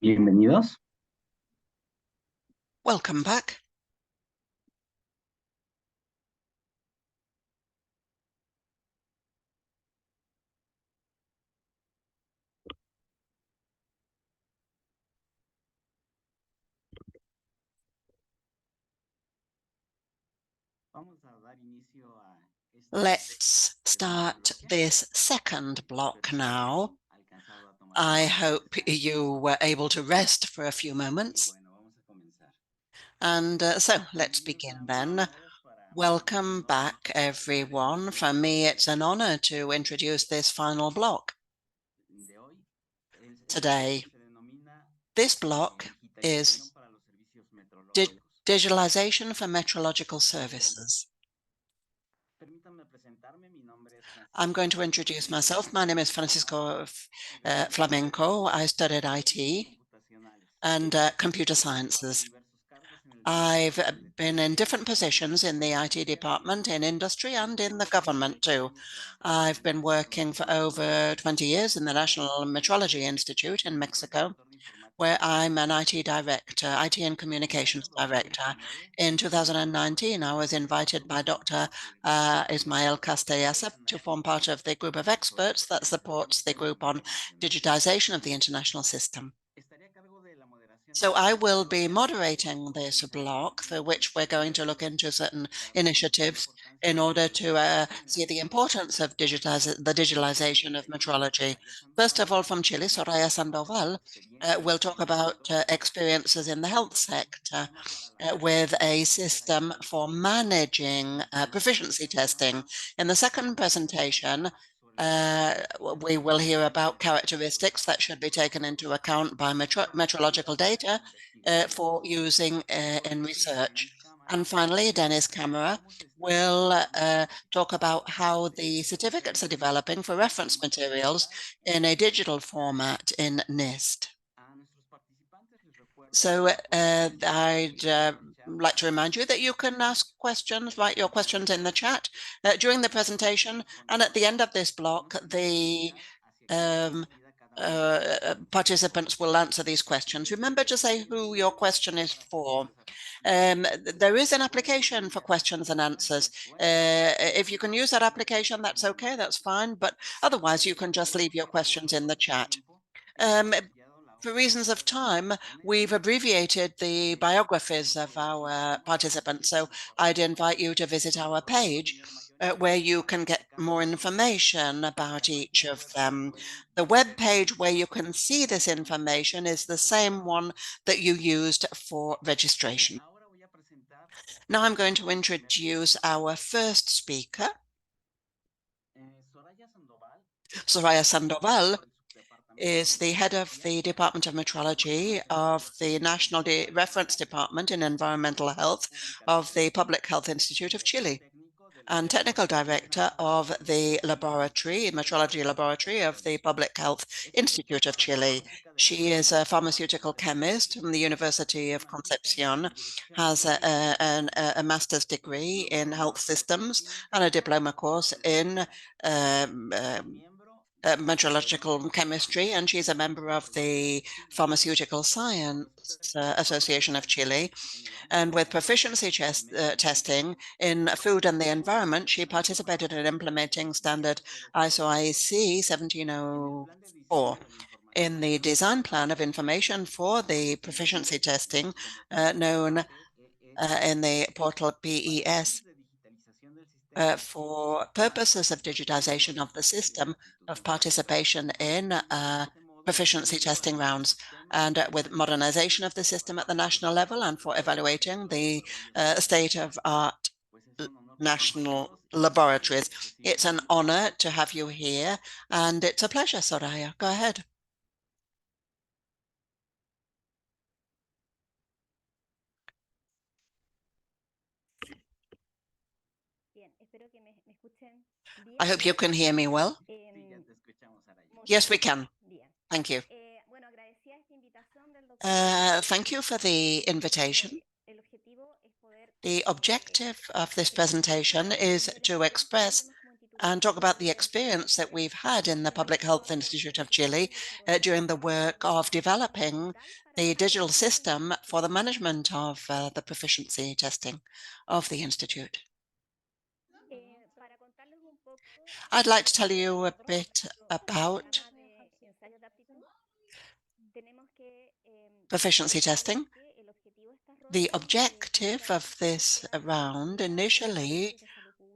Bienvenidos. Welcome back. Let's start this second block now. I hope you were able to rest for a few moments. And so let's begin then. Welcome back, everyone. For me, it's an honor to introduce this final block today. This block is digitalization for meteorological services. I'm going to introduce myself. My name is Francisco Flamenco. I studied IT and computer sciences. I've been in different positions in the IT department, in industry, and in the government too. I've been working for over 20 years in the National Metrology Institute in Mexico, where I'm an IT director, IT and communications director. In 2019, I was invited by Dr. Ismael Castellasa to form part of the group of experts that supports the group on digitization of the international system. So I will be moderating this block, for which we're going to look into certain initiatives in order to see the importance of the digitalization of metrology. First of all, from Chile, Soraya Sandoval will talk about experiences in the health sector with a system for managing proficiency testing. In the second presentation, we will hear about characteristics that should be taken into account by metrological data for using in research. And finally, Dennis Camera will talk about how the certificates are developing for reference materials in a digital format in NIST. So I'd like to remind you that you can ask questions, write your questions in the chat during the presentation, and at the end of this block, the participants will answer these questions. Remember to say who your question is for. There is an application for questions and answers. If you can use that application, that's okay, that's fine, but otherwise you can just leave your questions in the chat. For reasons of time, we've abbreviated the biographies of our participants, so I'd invite you to visit our page where you can get more information about each of them. The web page where you can see this information is the same one that you used for registration. Now I'm going to introduce our first speaker, Soraya Sandoval is the head of the Department of Metrology of the National Reference Department in Environmental Health of the Public Health Institute of Chile and technical director of the metrology laboratory of the Public Health Institute of Chile. She is a pharmaceutical chemist from the University of Concepcion, has a master's degree in health systems and a diploma course in metrological chemistry, and she's a member of the Pharmaceutical Science Association of Chile. And with proficiency testing in food and the environment, she participated in implementing standard ISO/IEC 1704 in the design plan of information for the proficiency testing known in the portal PES. For purposes of digitization of the system of participation in proficiency testing rounds and with modernization of the system at the national level and for evaluating the state-of-art national laboratories. It's an honor to have you here and it's a pleasure, Soraya. Go ahead. I hope you can hear me well. Yes, we can. Thank you. Thank you for the invitation. The objective of this presentation is to express and talk about the experience that we've had in the Public Health Institute of Chile during the work of developing the digital system for the management of the proficiency testing of the Institute. I'd like to tell you a bit about proficiency testing. The objective of this round initially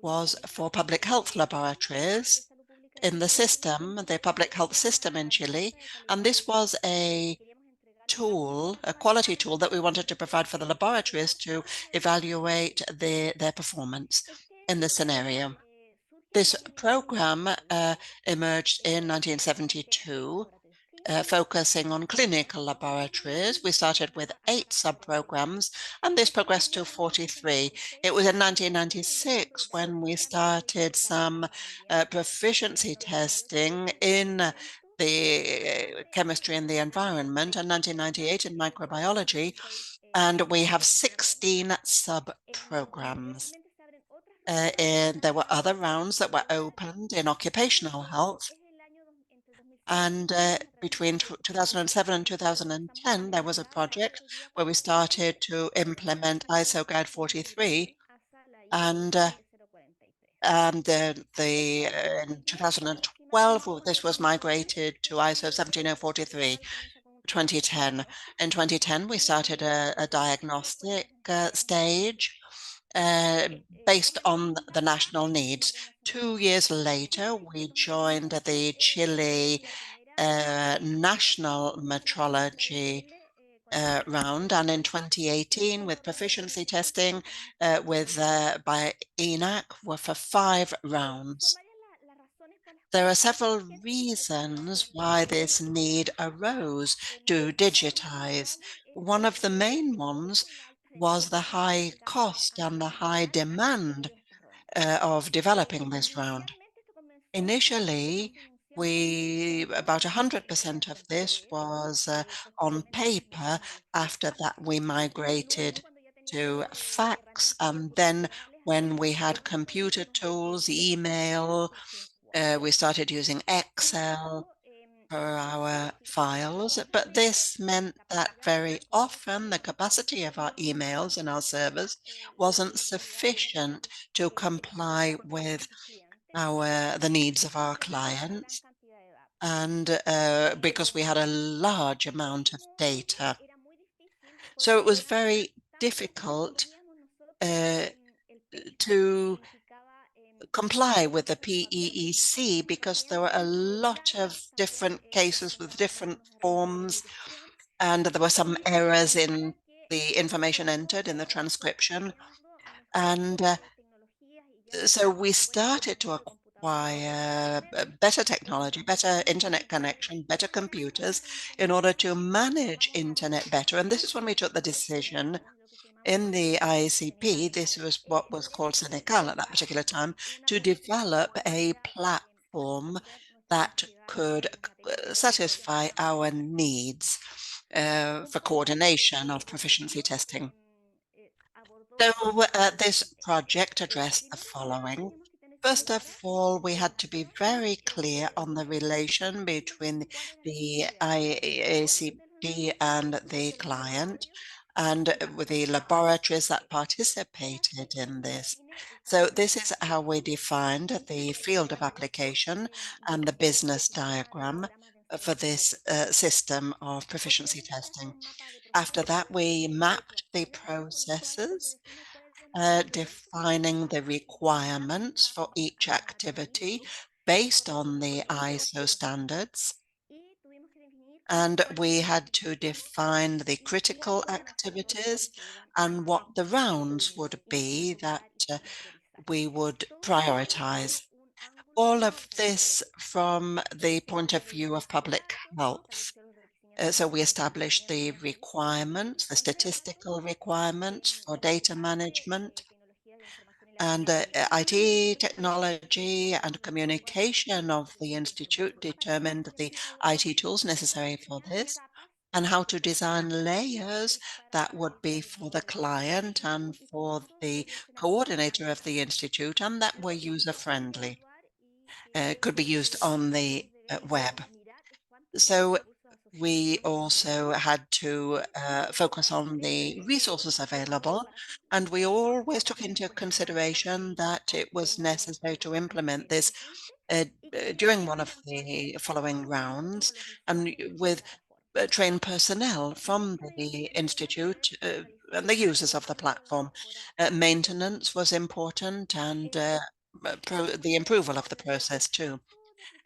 was for public health laboratories in the system, the public health system in Chile, and this was a tool, a quality tool that we wanted to provide for the laboratories to evaluate their performance in the scenario. This program emerged in 1972, focusing on clinical laboratories. We started with 8 sub-programs, and this progressed to 43. It was in 1996 when we started some proficiency testing in the chemistry and the environment, and 1998 in microbiology, and we have 16 sub-programs. And there were other rounds that were opened in occupational health. And between 2007 and 2010, there was a project where we started to implement ISO Guide 43. And in 2012, this was migrated to ISO 17043. 2010. In 2010, we started a diagnostic stage based on the national needs. 2 years later, we joined the Chile national metrology round, and in 2018 with proficiency testing by ENAC were for 5 rounds. There are several reasons why this need arose to digitize. One of the main ones was the high cost and the high demand of developing this round. Initially, about 100% of this was on paper. After that, we migrated to fax, and then when we had computer tools, email, we started using Excel for our files, but this meant that very often the capacity of our emails and our servers wasn't sufficient to comply with the needs of our clients, and because we had a large amount of data. So it was very difficult to comply with the PEEC because there were a lot of different cases with different forms, and there were some errors in the information entered in the transcription. And so we started to acquire better technology, better internet connection, better computers in order to manage internet better. And this is when we took the decision in the IACP, this was what was called Senecal at that particular time, to develop a platform that could satisfy our needs for coordination of proficiency testing. So this project addressed the following. First of all, we had to be very clear on the relation between the IACP and the client, and with the laboratories that participated in this. So this is how we defined the field of application and the business diagram for this system of proficiency testing. After that, we mapped the processes, defining the requirements for each activity based on the ISO standards. And we had to define the critical activities and what the rounds would be that we would prioritize. All of this from the point of view of public health. So we established the requirements, the statistical requirements for data management, and IT technology and communication of the Institute determined the IT tools necessary for this, and how to design layers that would be for the client and for the coordinator of the Institute, and that were user-friendly. could be used on the web. So we also had to focus on the resources available, and we always took into consideration that it was necessary to implement this uh, during one of the following rounds and with trained personnel from the institute and the users of the platform. Maintenance was important and the approval of the process too.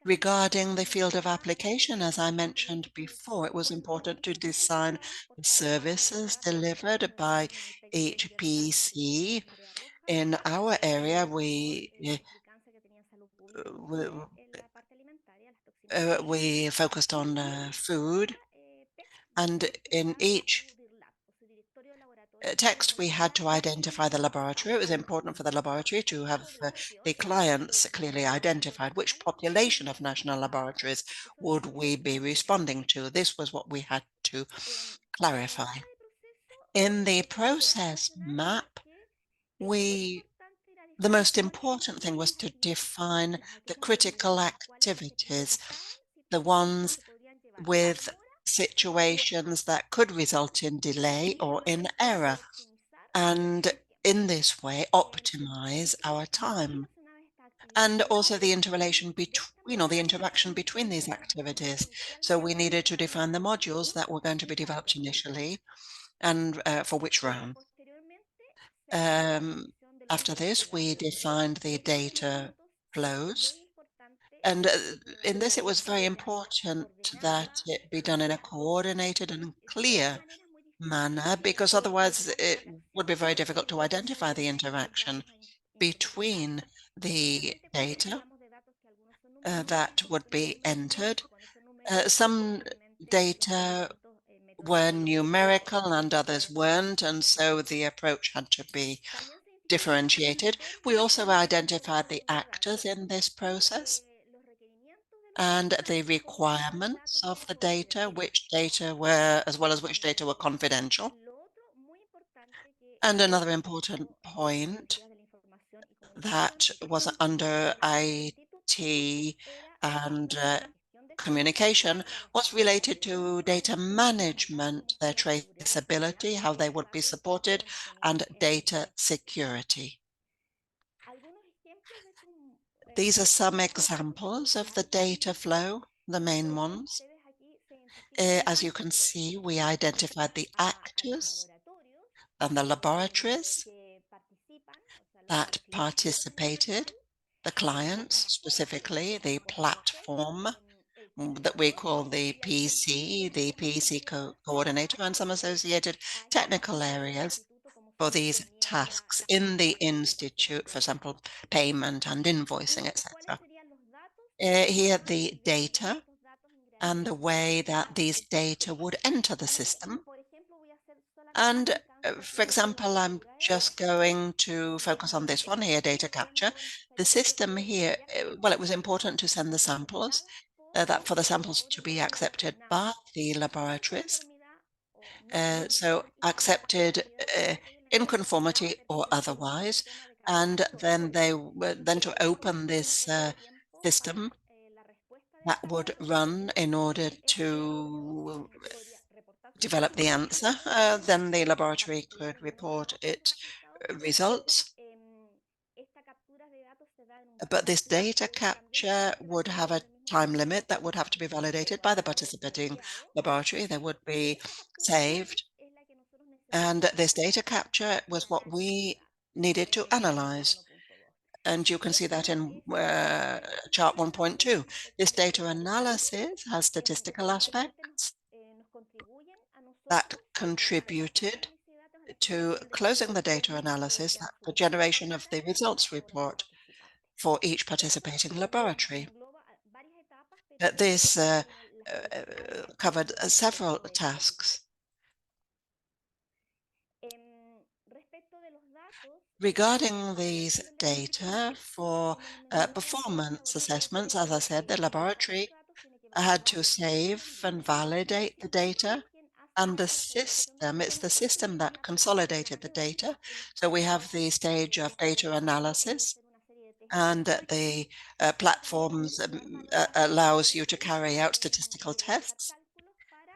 Regarding the field of application, as I mentioned before, it was important to design the services delivered by each PC. In our area, we, we focused on food, and in each text we had to identify the laboratory. It was important for the laboratory to have the clients clearly identified. Which population of national laboratories would we be responding to? This was what we had to clarify. In the process map, we the most important thing was to define the critical activities, the ones with situations that could result in delay or in error, and in this way optimize our time. And also the interrelation between, or the interaction between these activities. So we needed to define the modules that were going to be developed initially and for which round. Um, After this, we defined the data flows. And in this, it was very important that it be done in a coordinated and clear manner, because otherwise it would be very difficult to identify the interaction between the data that would be entered. Some data were numerical and others weren't, and so the approach had to be differentiated. We also identified the actors in this process and the requirements of the data, which data were, as well as which data were confidential. And another important point that was under IT and communication was related to data management, their traceability, how they would be supported, and data security. These are some examples of the data flow, the main ones. As you can see, we identified the actors and the laboratories that participated, the clients specifically, the platform that we call the PC coordinator, and some associated technical areas for these tasks in the institute, for example, payment and invoicing, etc. Here, the data and the way that these data would enter the system. And for example, I'm just going to focus on this one here, data capture. The system here, well, it was important to send the samples, that for the samples to be accepted by the laboratories. So accepted in conformity or otherwise, and then then to open this system that would run in order to develop the answer. Then the laboratory could report its results. But this data capture would have a time limit that would have to be validated by the participating laboratory. They would be saved. And this data capture was what we needed to analyze. And you can see that in chart 1.2. This data analysis has statistical aspects that contributed to closing the data analysis, the generation of the results report for each participating laboratory. This covered several tasks. Regarding these data for performance assessments, as I said, the laboratory had to save and validate the data, and the system, it's the system that consolidated the data. So we have the stage of data analysis, and the platforms allows you to carry out statistical tests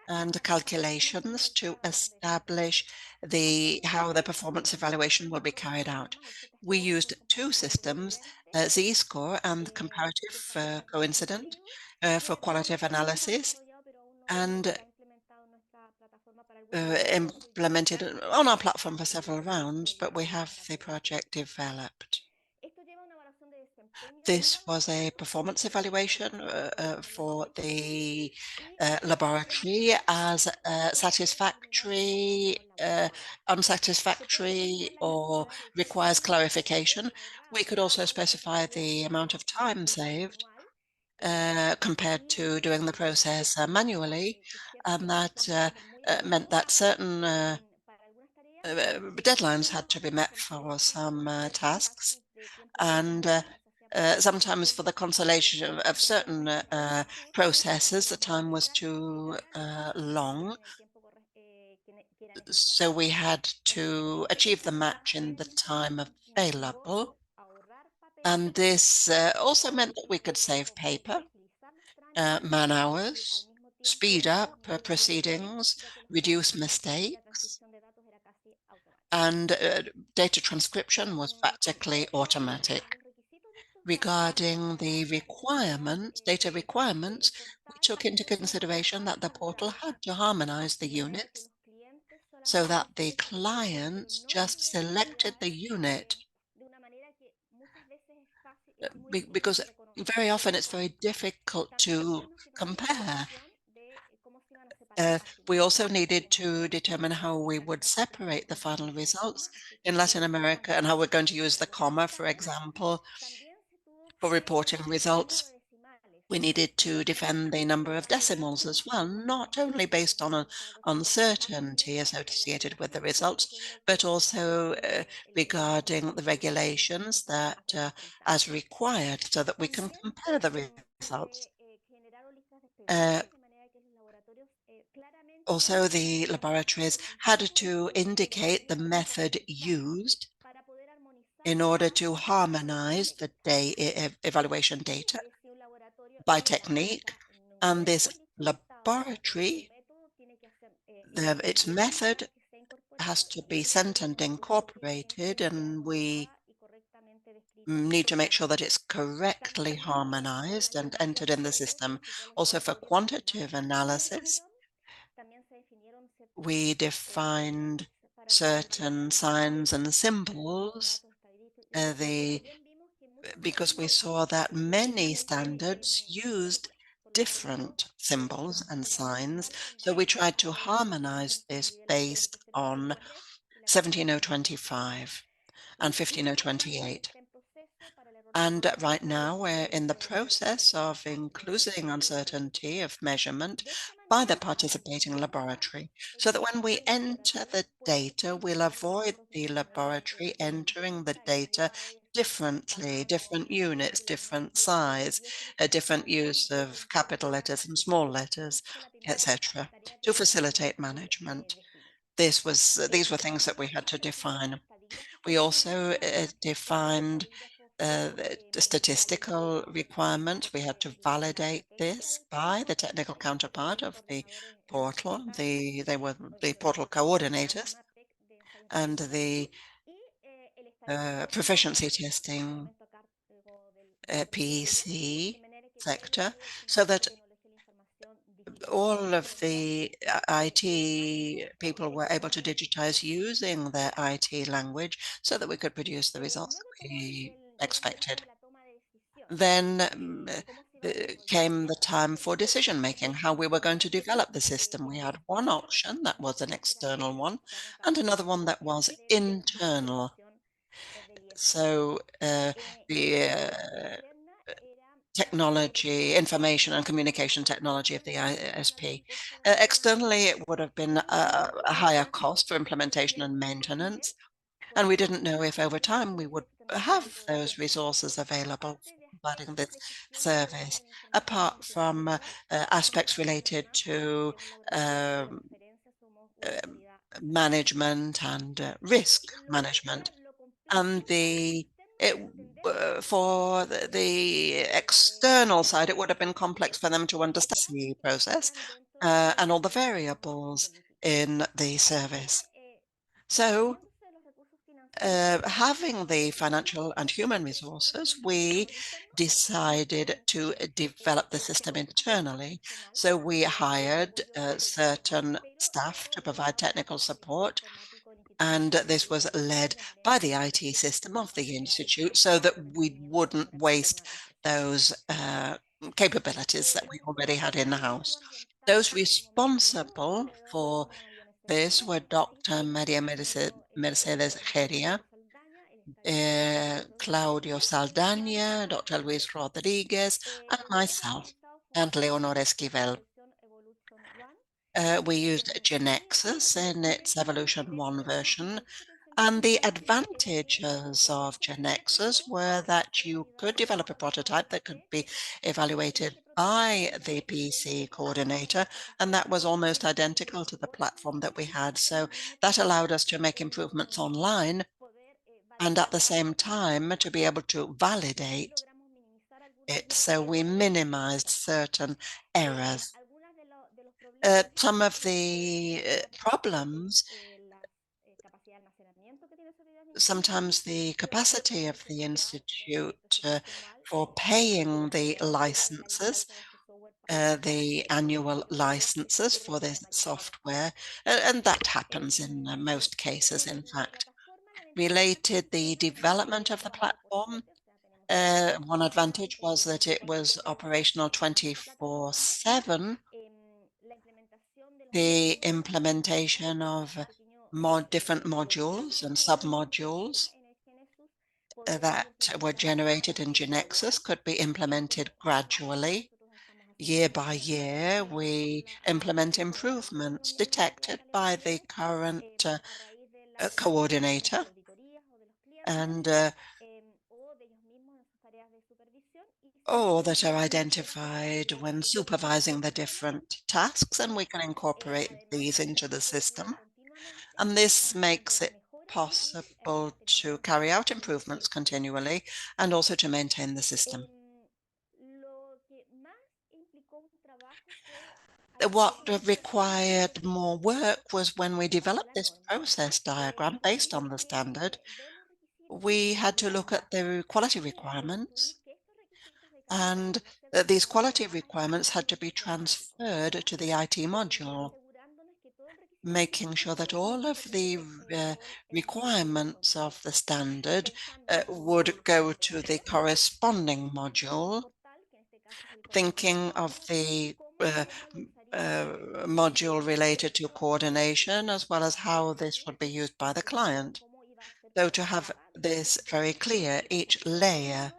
and calculations to establish how the performance evaluation will be carried out. We used two systems, Z-score and comparative coincident for qualitative analysis, and implemented on our platform for several rounds, but we have the project developed. This was a performance evaluation for the laboratory as satisfactory, unsatisfactory, or requires clarification. We could also specify the amount of time saved compared to doing the process manually, and that meant that certain deadlines had to be met for some tasks, and sometimes for the consolation of certain processes, the time was too long. So we had to achieve the match in the time available. And this also meant that we could save paper, man hours, speed up proceedings, reduce mistakes, and data transcription was practically automatic. Regarding the data requirements, we took into consideration that the portal had to harmonize the units so that the clients just selected the unit because very often it's very difficult to compare. We also needed to determine how we would separate the final results in Latin America and how we're going to use the comma, for example, for reporting results. We needed to defend the number of decimals as well, not only based on an uncertainty associated with the results, but also regarding the regulations that as required so that we can compare the results. Also, the laboratories had to indicate the method used in order to harmonize the evaluation data by technique, and this laboratory, its method has to be sent and incorporated, and we need to make sure that it's correctly harmonized and entered in the system. Also, for quantitative analysis, we defined certain signs and symbols, because we saw that many standards used different symbols and signs. So we tried to harmonize this based on 17025 and 15028. And right now we're in the process of including uncertainty of measurement by the participating laboratory, so that when we enter the data, we'll avoid the laboratory entering the data differently, different units, different size, a different use of capital letters and small letters, etc., to facilitate management. These were things that we had to define. We also defined the statistical requirement. We had to validate this by the technical counterpart of the portal. They were the portal coordinators and the proficiency testing PEC sector, so that all of the IT people were able to digitize using their IT language so that we could produce the results that we expected. Then came the time for decision making, how we were going to develop the system. We had one option that was an external one and another one that was internal. So the technology, information and communication technology of the ISP. Externally, it would have been a higher cost for implementation and maintenance, and we didn't know if over time we would have those resources available for providing this service, apart from aspects related to um, management and risk management. And the It for the external side, it would have been complex for them to understand the process and all the variables in the service. So, having the financial and human resources, we decided to develop the system internally. So we hired certain staff to provide technical support, and this was led by the IT system of the institute so that we wouldn't waste those capabilities that we already had in the house. Those responsible for this were Dr. Maria Mercedes Geria, Claudio Saldaña, Dr. Luis Rodriguez, and myself, and Leonor Esquivel. We used Genexus in its Evolution 1 version, and the advantages of Genexus were that you could develop a prototype that could be evaluated by the PC coordinator, and that was almost identical to the platform that we had. So that allowed us to make improvements online and at the same time to be able to validate it. So we minimized certain errors. Some of the problems, sometimes the capacity of the institute for paying the licenses, the annual licenses for the software, and that happens in most cases, in fact. Related the development of the platform, one advantage was that it was operational 24/7. The implementation of different modules and submodules that were generated in Genexus could be implemented gradually. Year by year, we implement improvements detected by the current coordinator and or that are identified when supervising the different tasks, and we can incorporate these into the system. And this makes it possible to carry out improvements continually and also to maintain the system. What required more work was when we developed this process diagram based on the standard, we had to look at the quality requirements, and these quality requirements had to be transferred to the IT module, making sure that all of the requirements of the standard would go to the corresponding module, thinking of the module related to coordination as well as how this would be used by the client. So to have this very clear, each layer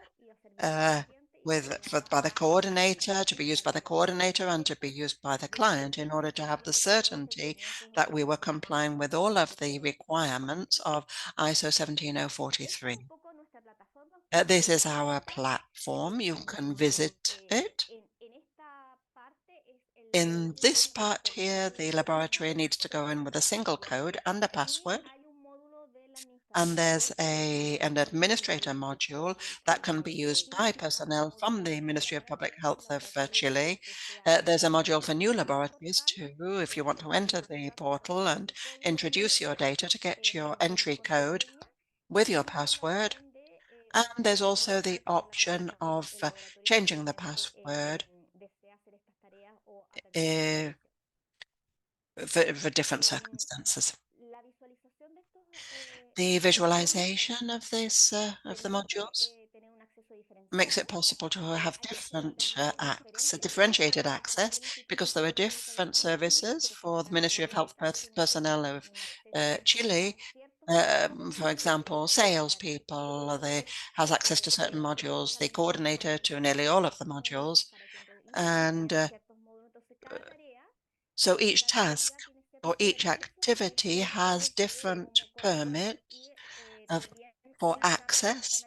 by the coordinator, to be used by the coordinator and to be used by the client in order to have the certainty that we were complying with all of the requirements of ISO 17043. This is our platform. You can visit it. In this part here, the laboratory needs to go in with a single code and a password. And there's an administrator module that can be used by personnel from the Ministry of Public Health of Chile. There's a module for new laboratories too, if you want to enter the portal and introduce your data to get your entry code with your password. And there's also the option of changing the password uh, for different circumstances. The visualization of this of the modules makes it possible to have different differentiated access, because there are different services for the Ministry of Health personnel of Chile. For example, salespeople, they has access to certain modules, the coordinator to nearly all of the modules, and so each task or each activity has different permits of, for access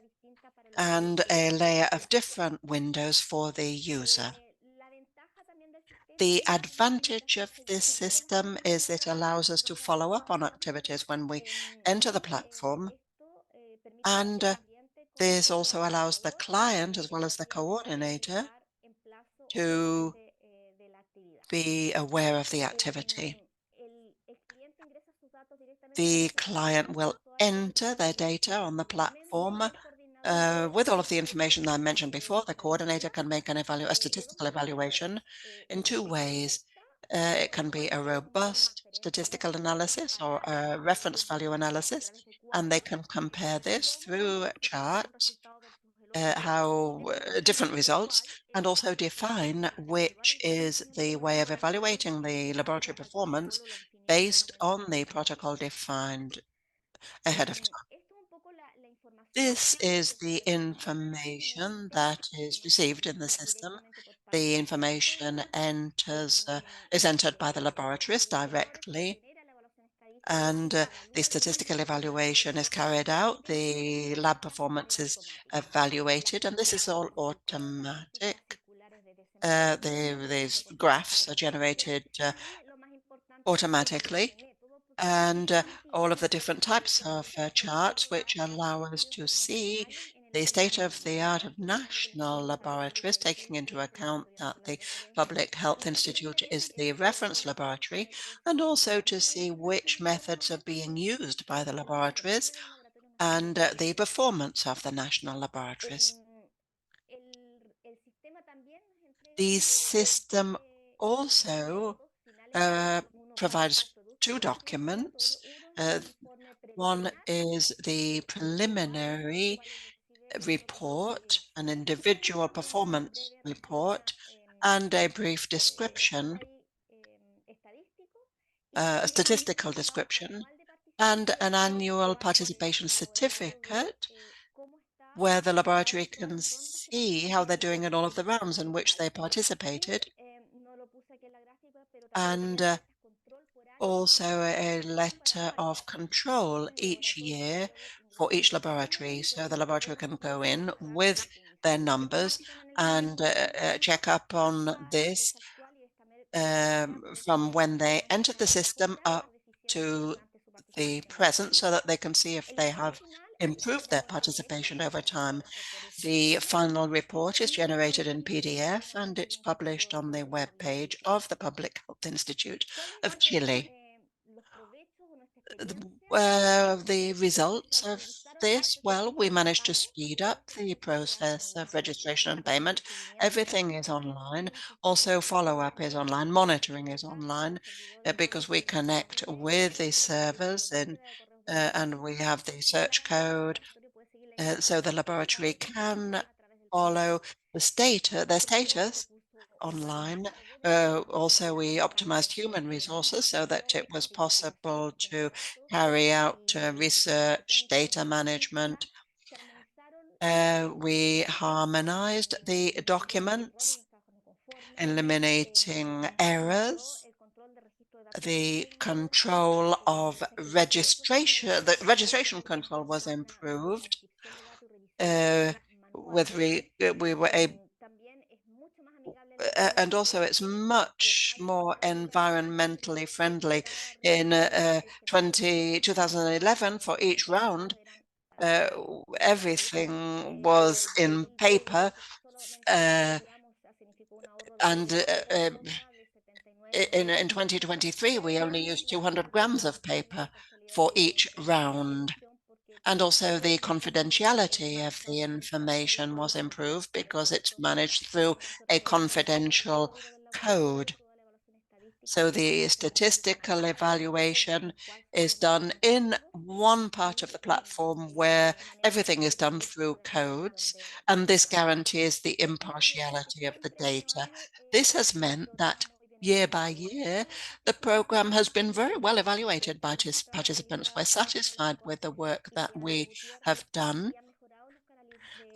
and a layer of different windows for the user. The advantage of this system is it allows us to follow up on activities when we enter the platform, and This also allows the client as well as the coordinator to be aware of the activity. The client will enter their data on the platform with all of the information that I mentioned before. The coordinator can make a statistical evaluation in two ways. It can be a robust statistical analysis or a reference value analysis, and they can compare this through charts, how different results, and also define which is the way of evaluating the laboratory performance based on the protocol defined ahead of time. This is the information that is received in the system. The information is entered by the laboratorist directly, and the statistical evaluation is carried out. The lab performance is evaluated, and this is all automatic. These graphs are generated automatically, and all of the different types of charts which allow us to see the state of the art of national laboratories, taking into account that the Public Health Institute is the reference laboratory, and also to see which methods are being used by the laboratories and the performance of the national laboratories. The system also uh, provides two documents. One is the preliminary report, an individual performance report, and a brief description, a statistical description, and an annual participation certificate where the laboratory can see how they're doing in all of the rounds in which they participated, and also a letter of control each year for each laboratory. So the laboratory can go in with their numbers and check up on this from when they entered the system up to the present so that they can see if they have improved their participation over time. The final report is generated in PDF and it's published on the webpage of the Public Health Institute of Chile. The results of this, well, we managed to speed up the process of registration and payment. Everything is online. Also, follow-up is online, monitoring is online, because we connect with the servers and we have the search code, so the laboratory can follow their status online. Also, we optimized human resources so that it was possible to carry out research, data management. We harmonized the documents, eliminating errors. The control of registration, the registration control was improved. We were able and also it's much more environmentally friendly. In 2011, for each round, everything was in paper, uh, and in 2023, we only used 200 grams of paper for each round. And also the confidentiality of the information was improved because it's managed through a confidential code. So the statistical evaluation is done in one part of the platform where everything is done through codes, and this guarantees the impartiality of the data. This has meant that year by year, the program has been very well evaluated by participants. We're satisfied with the work that we have done,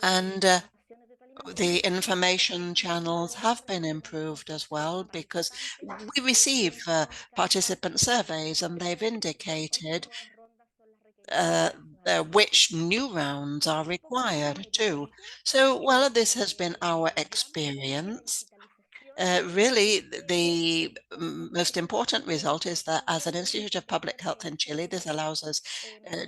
and the information channels have been improved as well because we receive participant surveys and they've indicated uh, which new rounds are required too. So, well, this has been our experience. Really, the most important result is that as an Institute of Public Health in Chile, this allows us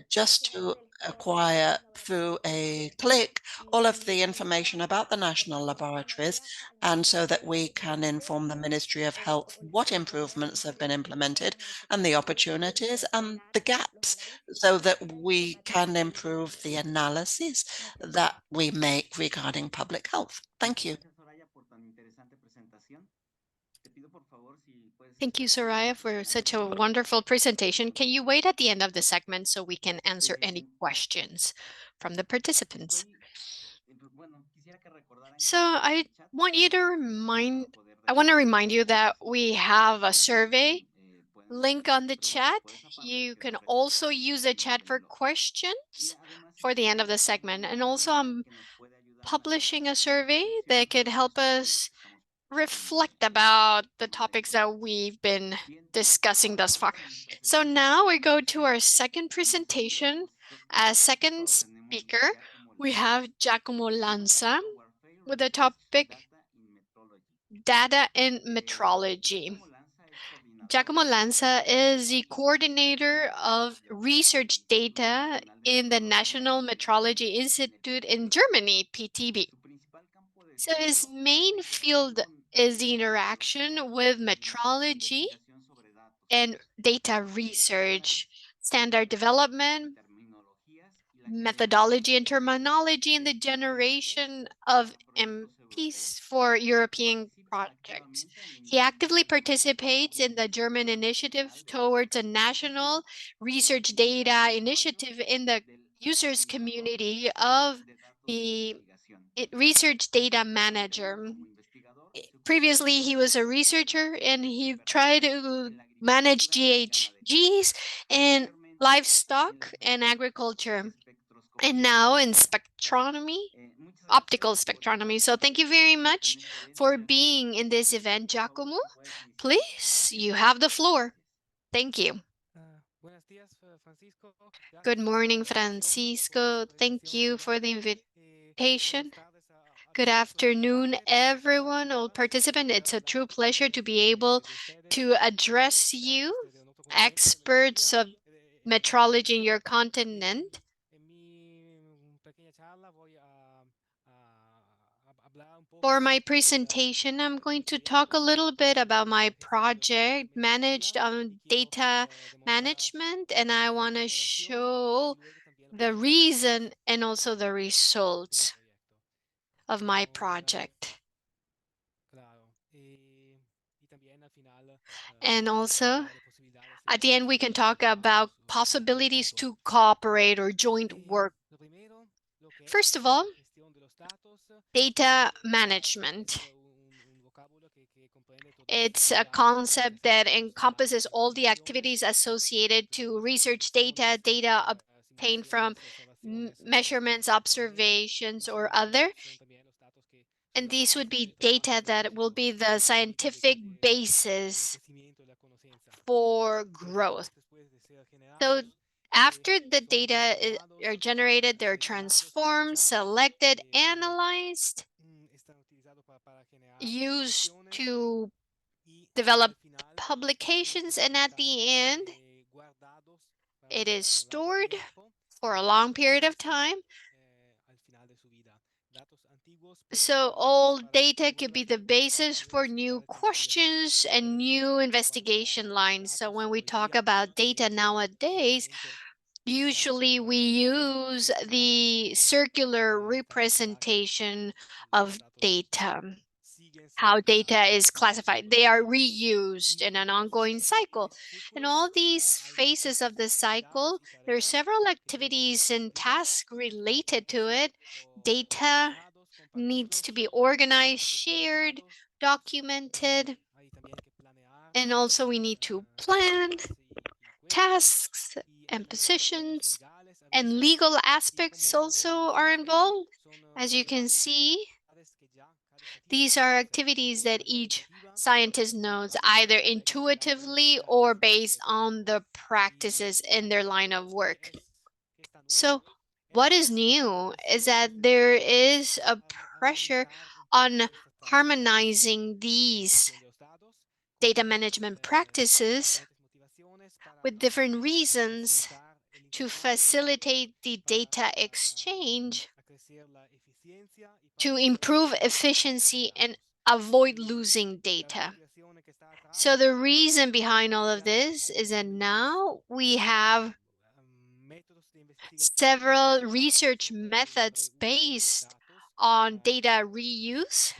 just to acquire through a click all of the information about the national laboratories, and so that we can inform the Ministry of Health what improvements have been implemented and the opportunities and the gaps, so that we can improve the analysis that we make regarding public health. Thank you. Thank you, Soraya, for such a wonderful presentation. Can you wait at the end of the segment so we can answer any questions from the participants? So I want to remind you that we have a survey link on the chat. You can also use the chat for questions for the end of the segment. And also I'm publishing a survey that could help us reflect about the topics that we've been discussing thus far. So now we go to our second presentation. As second speaker, we have Giacomo Lanza with the topic Data in Metrology. Giacomo Lanza is the coordinator of research data in the National Metrology Institute in Germany, PTB. So his main field is the interaction with metrology and data research, standard development, methodology and terminology, and the generation of MPs for European projects. He actively participates in the German initiative towards a national research data initiative in the users community of the research data manager. Previously, he was a researcher and he tried to manage GHGs in livestock and agriculture, and now in spectronomy, optical spectronomy. So thank you very much for being in this event, Giacomo. Please, you have the floor. Thank you. Good morning, Francisco. Thank you for the invitation. Good afternoon, everyone, all participants. It's a true pleasure to be able to address you, experts of metrology in your continent. For my presentation, I'm going to talk a little bit about my project managed on data management, and I want to show the reason and also the results of my project. And also, at the end, we can talk about possibilities to cooperate or joint work. First of all, data management. It's a concept that encompasses all the activities associated to research data, data obtained from measurements, observations, or other. And these would be data that will be the scientific basis for growth. So after the data are generated, they're transformed, selected, analyzed, used to develop publications, and at the end, it is stored for a long period of time. So old data could be the basis for new questions and new investigation lines. So when we talk about data nowadays, usually we use the circular representation of data, how data is classified. They are reused in an ongoing cycle. In all these phases of the cycle, there are several activities and tasks related to it. Data needs to be organized, shared, documented, and also we need to plan tasks and positions, and legal aspects also are involved. As you can see, these are activities that each scientist knows either intuitively or based on the practices in their line of work. So what is new is that there is a pressure on harmonizing these data management practices with different reasons to facilitate the data exchange, to improve efficiency and avoid losing data. So the reason behind all of this is that now we have several research methods based on data reuse,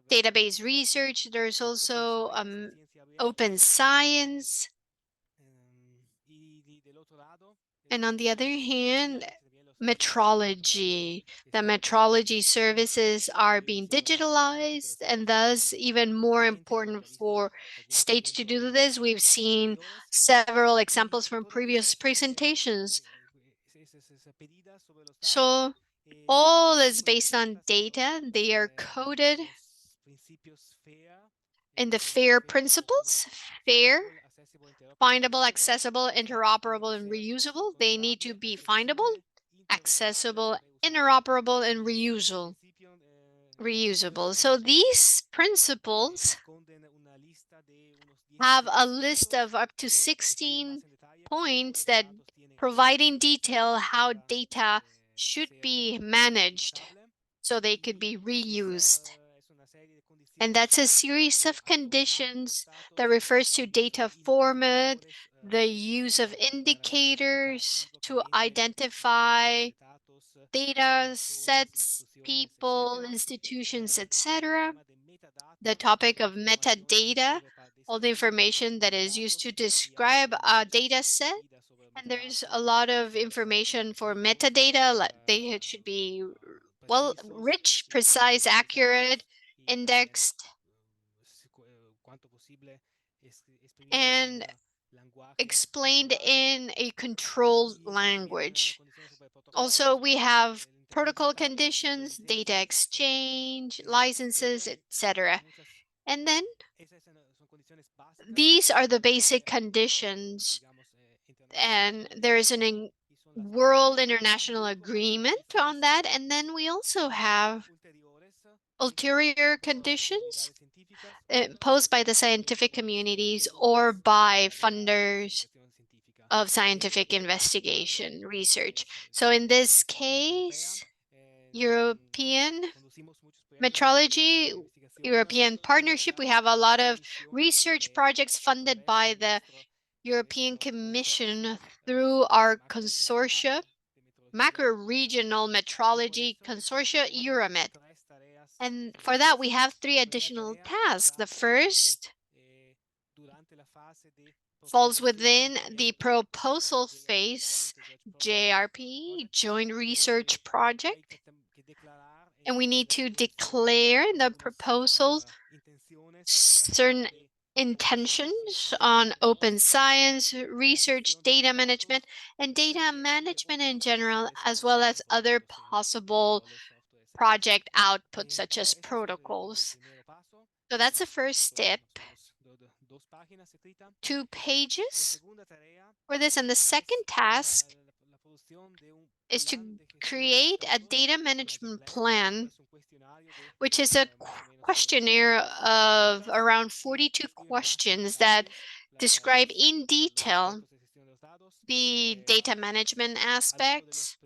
database research. There's also open science. And on the other hand, metrology. The metrology services are being digitalized and thus even more important for states to do this. We've seen several examples from previous presentations. So all is based on data. They are coded in the FAIR principles. FAIR, findable, accessible, interoperable, and reusable. They need to be findable, accessible, interoperable, and reusable. So these principles have a list of up to 16 points that provide in detail how data should be managed so they could be reused. And that's a series of conditions that refers to data format, the use of indicators to identify data sets, people, institutions, etc. The topic of metadata, all the information that is used to describe a data set. And there's a lot of information for metadata. Like they should be well, rich, precise, accurate, indexed, and explained in a controlled language. Also, we have protocol conditions, data exchange, licenses, etc. And then these are the basic conditions, and there is an world international agreement on that. And then we also have ulterior conditions posed by the scientific communities or by funders of scientific investigation research. So in this case, European metrology, European partnership, we have a lot of research projects funded by the European Commission through our consortia, macro-regional metrology consortia, Euromet. And for that, we have three additional tasks. The first falls within the proposal phase, JRP, Joint Research Project. And we need to declare in the proposal certain intentions on open science, research, data management, and data management in general, as well as other possible project outputs such as protocols. So that's the first step. 2 pages for this. And the second task is to create a data management plan, which is a questionnaire of around 42 questions that describe in detail the data management aspects.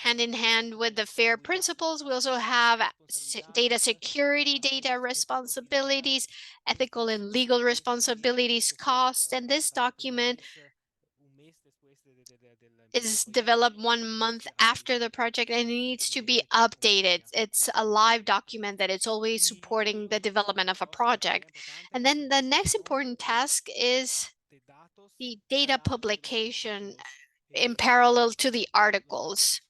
Hand in hand with the FAIR principles, we also have data security, data responsibilities, ethical and legal responsibilities, costs, and this document is developed 1 month after the project and it needs to be updated. It's a live document that it's always supporting the development of a project. And then the next important task is the data publication in parallel to the articles.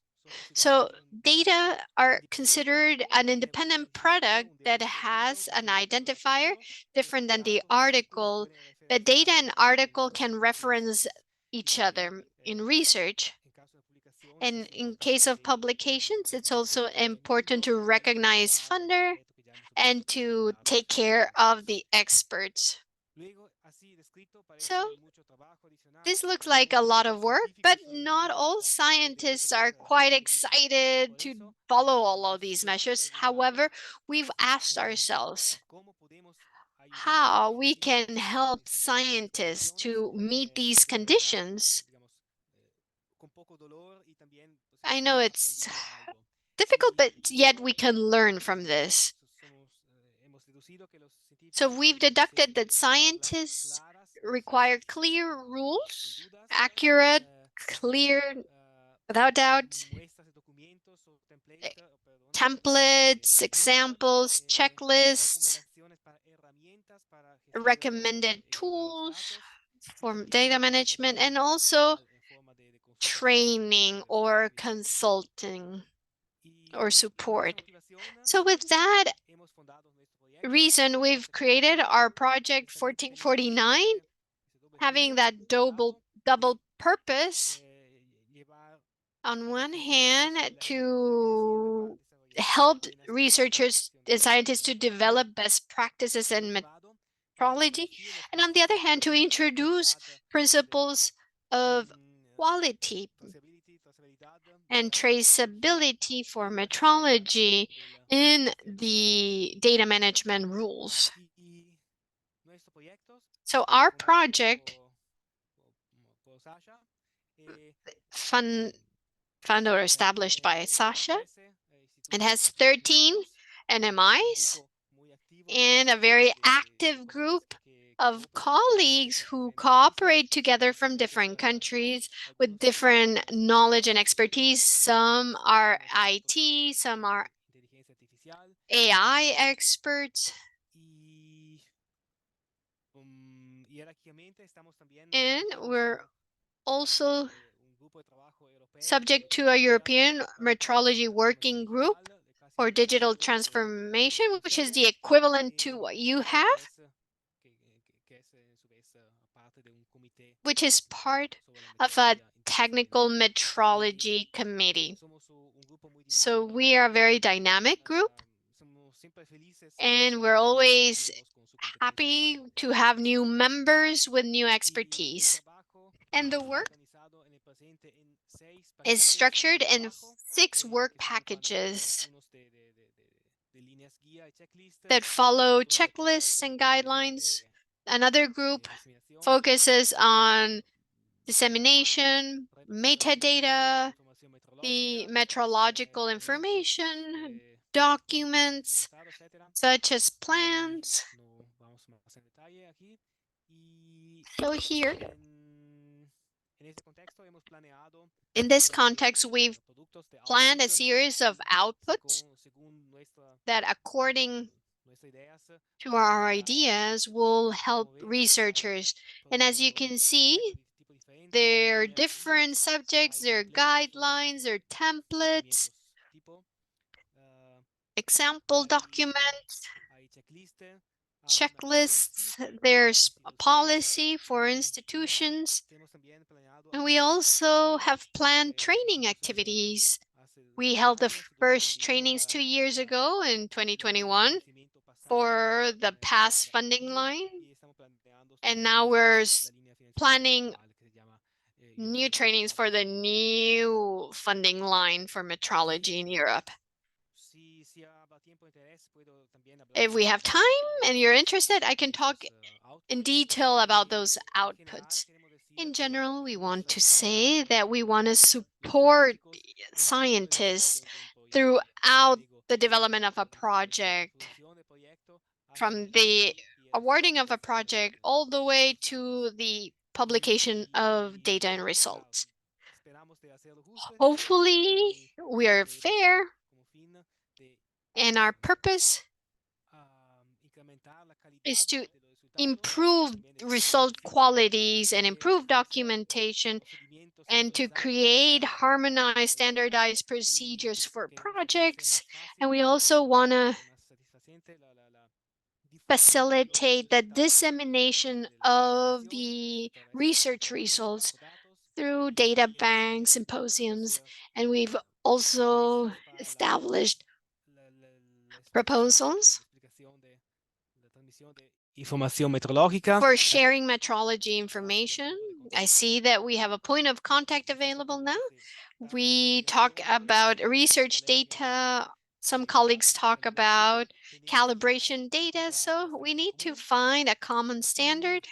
So data are considered an independent product that has an identifier different than the article. The data and article can reference each other in research. And in case of publications, it's also important to recognize funder and to take care of the experts. So This looks like a lot of work, but not all scientists are quite excited to follow all of these measures. However, we've asked ourselves how we can help scientists to meet these conditions. I know it's difficult, but yet we can learn from this. So we've deducted that scientists require clear rules, accurate, clear, without doubt, templates, examples, checklists, recommended tools for data management, and also training or consulting or support. So with that reason, we've created our project 1449, having that double purpose. On one hand, to help researchers and scientists to develop best practices and metrology, and on the other hand, to introduce principles of quality and traceability for metrology in the data management rules. So our project, founded or established by Sasha, it has 13 NMIs and a very active group of colleagues who cooperate together from different countries with different knowledge and expertise. Some are IT, some are AI experts, and we're also subject to a European metrology working group for digital transformation, which is the equivalent to what you have, which is part of a technical metrology committee. So we are a very dynamic group, and we're always happy to have new members with new expertise. And the work is structured in 6 work packages that follow checklists and guidelines. Another group focuses on dissemination, metadata, the metrological information, documents such as plans. So here, in this context, we've planned a series of outputs that, according to our ideas, will help researchers. And as you can see, there are different subjects, there are guidelines, there are templates, example documents, checklists, there's a policy for institutions, and we also have planned training activities. We held the first trainings 2 years ago in 2021 for the past funding line, and now we're planning new trainings for the new funding line for metrology in Europe. If we have time and you're interested, I can talk in detail about those outputs. In general, we want to say that we want to support scientists throughout the development of a project, from the awarding of a project all the way to the publication of data and results. Hopefully, we are fair, and our purpose is to improve result qualities and improve documentation, and to create harmonized, standardized procedures for projects. And we also want to facilitate the dissemination of the research results through data banks, symposiums, and we've also established proposals for sharing metrology information I see that we have a point of contact available now. We talk about research data. Some colleagues talk about calibration data. So we need to find a common standard.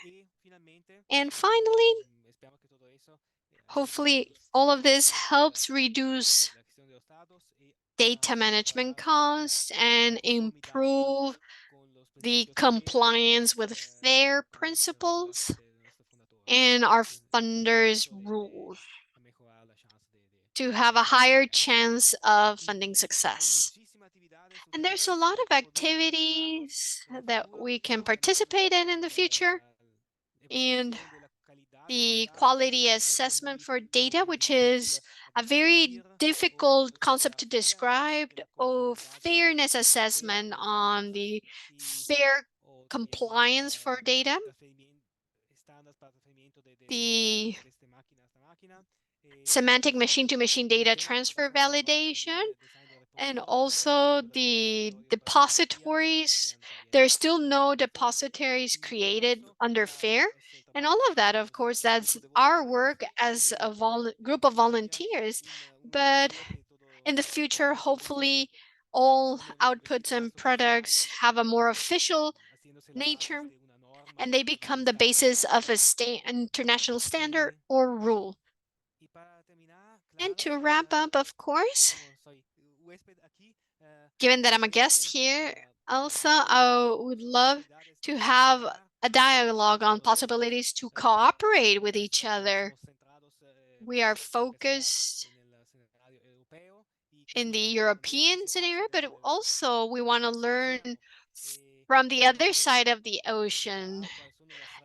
And finally, hopefully all of this helps reduce data management costs and improve the compliance with fair principles and our funders' rules to have a higher chance of funding success. And there's a lot of activities that we can participate in the future. And the quality assessment for data, which is a very difficult concept to describe, or fairness assessment on the fair compliance for data, the semantic machine-to-machine data transfer validation, and also the depositories. There's still no depositories created under FAIR. And all of that, of course, that's our work as a group of volunteers. But in the future, hopefully, all outputs and products have a more official nature and they become the basis of a international standard or rule. And to wrap up, of course, given that I'm a guest here, also, I would love to have a dialogue on possibilities to cooperate with each other. We are focused in the European scenario, but also we want to learn from the other side of the ocean.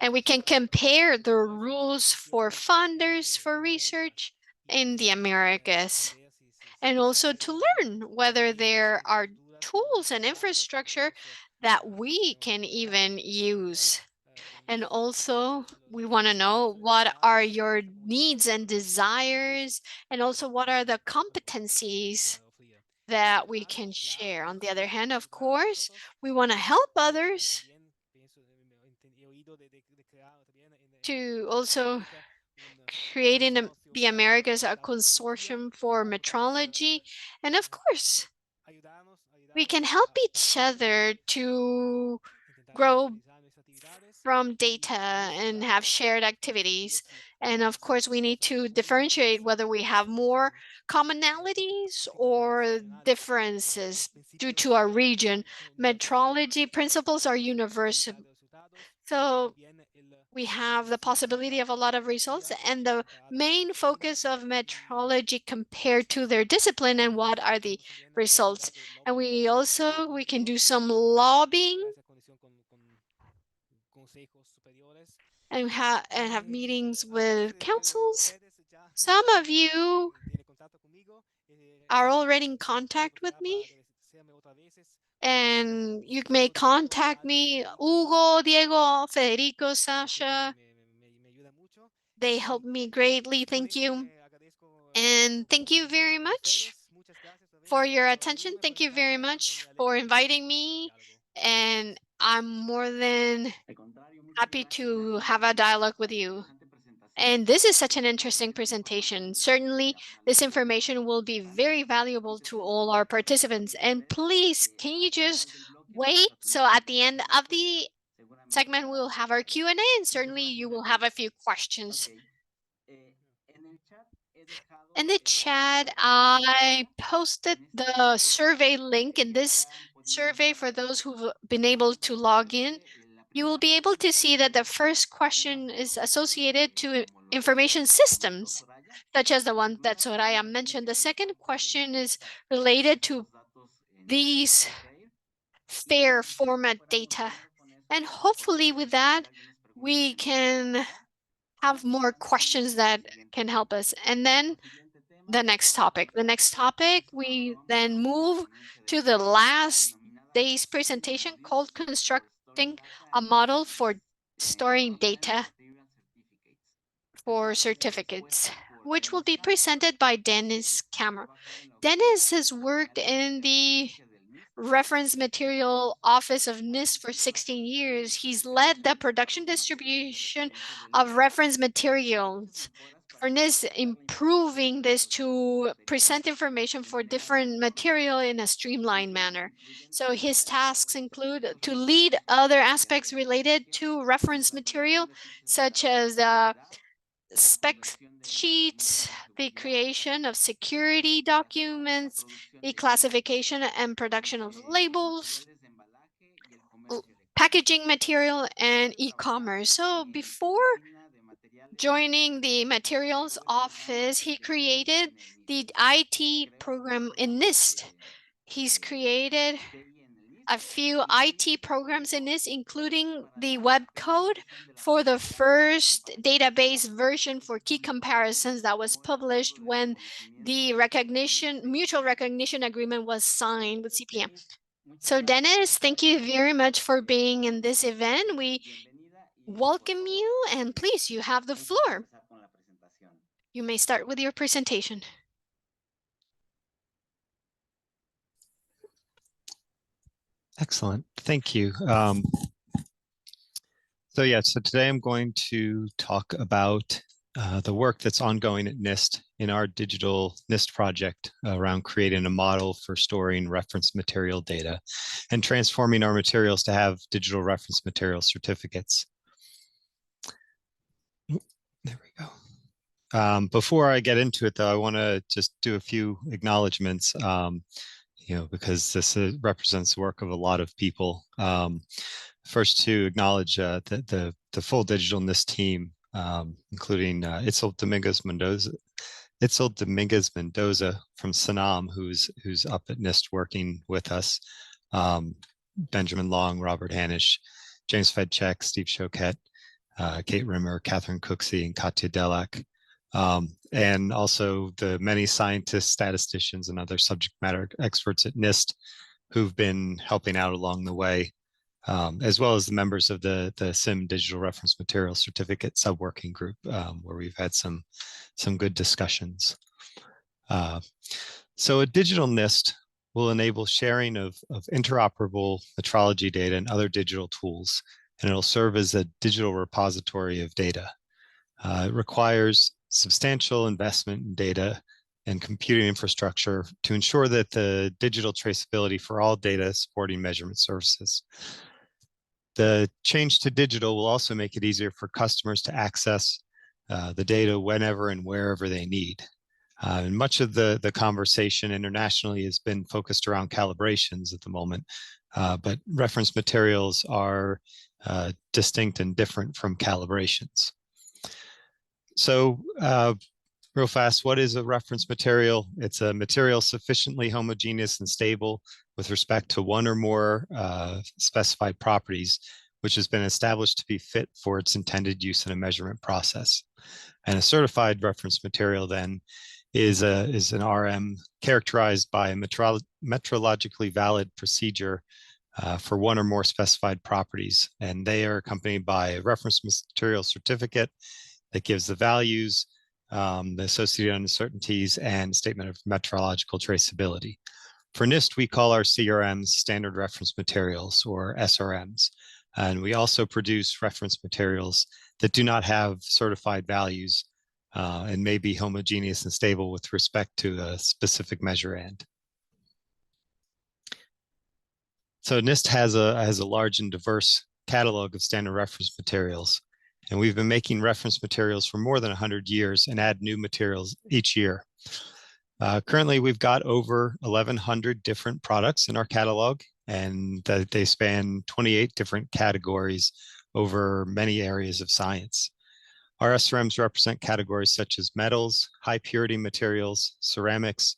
And we can compare the rules for funders for research in the Americas. And also to learn whether there are tools and infrastructure that we can even use. And also, we want to know what are your needs and desires, and also what are the competencies that we can share. On the other hand, of course, we want to help others to also create in the Americas a consortium for metrology. And of course, we can help each other to grow from data and have shared activities. And of course, we need to differentiate whether we have more commonalities or differences due to our region. Metrology principles are universal. So we have the possibility of a lot of results and the main focus of metrology compared to their discipline and what are the results. And we can do some lobbying and have meetings with councils. Some of you are already in contact with me, and you may contact me, Hugo, Diego, Federico, Sasha. They help me greatly. Thank you. And thank you very much for your attention. Thank you very much for inviting me. And I'm more than happy to have a dialogue with you. And this is such an interesting presentation. Certainly, this information will be very valuable to all our participants. And please, can you just wait? So at the end of the segment, we'll have our Q&A, and certainly you will have a few questions. In the chat, I posted the survey link. In this survey, for those who've been able to log in, you will be able to see that the first question is associated to information systems, such as the one that Soraya mentioned. The second question is related to these fair format data. And hopefully with that, we can have more questions that can help us. And then the next topic. The next topic, we then move to the last day's presentation called Constructing a Model for Storing Data for Certificates, which will be presented by Dennis Cameron. Dennis has worked in the reference material office of NIST for 16 years. He's led the production distribution of reference materials for NIST, improving this to present information for different material in a streamlined manner. So his tasks include to lead other aspects related to reference material, such as spec sheets, the creation of security documents, the classification and production of labels, packaging material, and e-commerce. So before joining the materials office, he created the IT program in NIST. He's created a few IT programs in this, including the web code for the first database version for key comparisons that was published when the mutual recognition agreement was signed with CPM. So Dennis, thank you very much for being in this event. We welcome you, and please, you have the floor. You may start with your presentation. Excellent. Thank you. So today I'm going to talk about the work that's ongoing at NIST in our digital NIST project around creating a model for storing reference material data and transforming our materials to have digital reference material certificates. There we go. Before I get into it, though, I want to just do a few acknowledgements. Because this represents the work of a lot of people. First, to acknowledge the full digital NIST team, including Itzel Dominguez Mendoza from Sanam, who's up at NIST working with us. Benjamin Long, Robert Hanisch, James Fedchek, Steve Choquette, Kate Rimmer, Catherine Cooksey, and Katya Delak. And also the many scientists, statisticians, and other subject matter experts at NIST who've been helping out along the way, as well as the members of the SIM Digital Reference Material Certificate Subworking Group, where we've had some good discussions. So a digital NIST will enable sharing of interoperable metrology data and other digital tools, and it'll serve as a digital repository of data. It requires substantial investment in data and computing infrastructure to ensure that the digital traceability for all data supporting measurement services. The change to digital will also make it easier for customers to access the data whenever and wherever they need. And much of the conversation internationally has been focused around calibrations at the moment, but reference materials are distinct and different from calibrations. So real fast, what is a reference material? It's a material sufficiently homogeneous and stable with respect to one or more specified properties, which has been established to be fit for its intended use in a measurement process. And a certified reference material then is an RM characterized by a metrologically valid procedure for one or more specified properties. And they are accompanied by a reference material certificate that gives the values, the associated uncertainties, and statement of metrological traceability. For NIST, we call our CRMs standard reference materials, or SRMs. And we also produce reference materials that do not have certified values and may be homogeneous and stable with respect to a specific measure end. So NIST has a large and diverse catalog of standard reference materials. And we've been making reference materials for more than 100 years and add new materials each year. Currently, we've got over 1,100 different products in our catalog, and they span 28 different categories over many areas of science. Our SRMs represent categories such as metals, high purity materials, ceramics,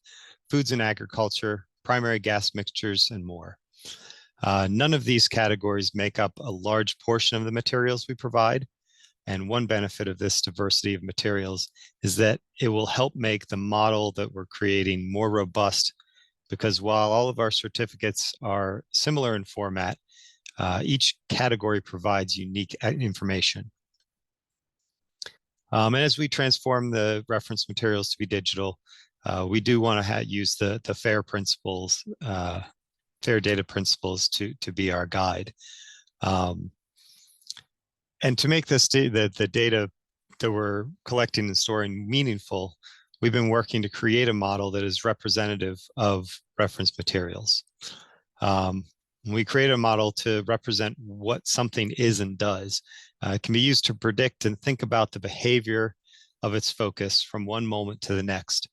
foods and agriculture, primary gas mixtures, and more. None of these categories make up a large portion of the materials we provide. And one benefit of this diversity of materials is that it will help make the model that we're creating more robust, because while all of our certificates are similar in format, each category provides unique information. And as we transform the reference materials to be digital, we do want to use the FAIR principles fair data principles to be our guide. And to make this the data that we're collecting and storing meaningful, we've been working to create a model that is representative of reference materials. We create a model to represent what something is and does. It can be used to predict and think about the behavior of its focus from one moment to the next.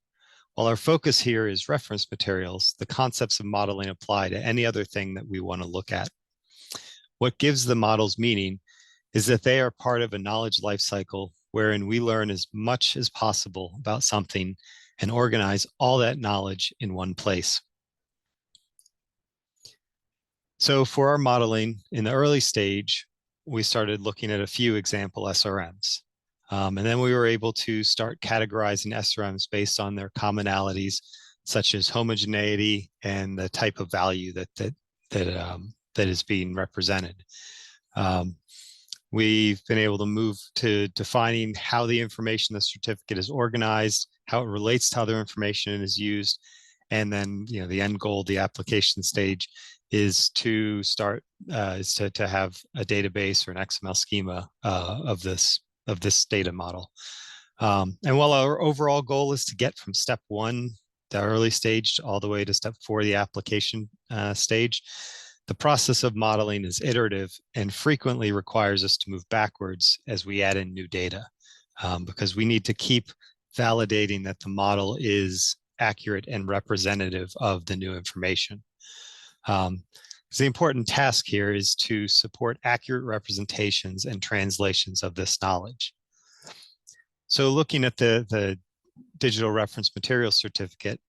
While our focus here is reference materials, the concepts of modeling apply to any other thing that we want to look at. What gives the models meaning is that they are part of a knowledge life cycle wherein we learn as much as possible about something and organize all that knowledge in one place. So for our modeling in the early stage, we started looking at a few example SRMs. And then we were able to start categorizing SRMs based on their commonalities, such as homogeneity and the type of value that is being represented. We've been able to move to defining how the information in the certificate is organized, how it relates to other information is used, and then the end goal, the application stage, is to start to have a database or an XML schema of this data model. And while our overall goal is to get from step 1, the early stage, all the way to step 4, the application stage, the process of modeling is iterative and frequently requires us to move backwards as we add in new data, because we need to keep validating that the model is accurate and representative of the new information. The important task here is to support accurate representations and translations of this knowledge. So looking at the digital reference material certificate,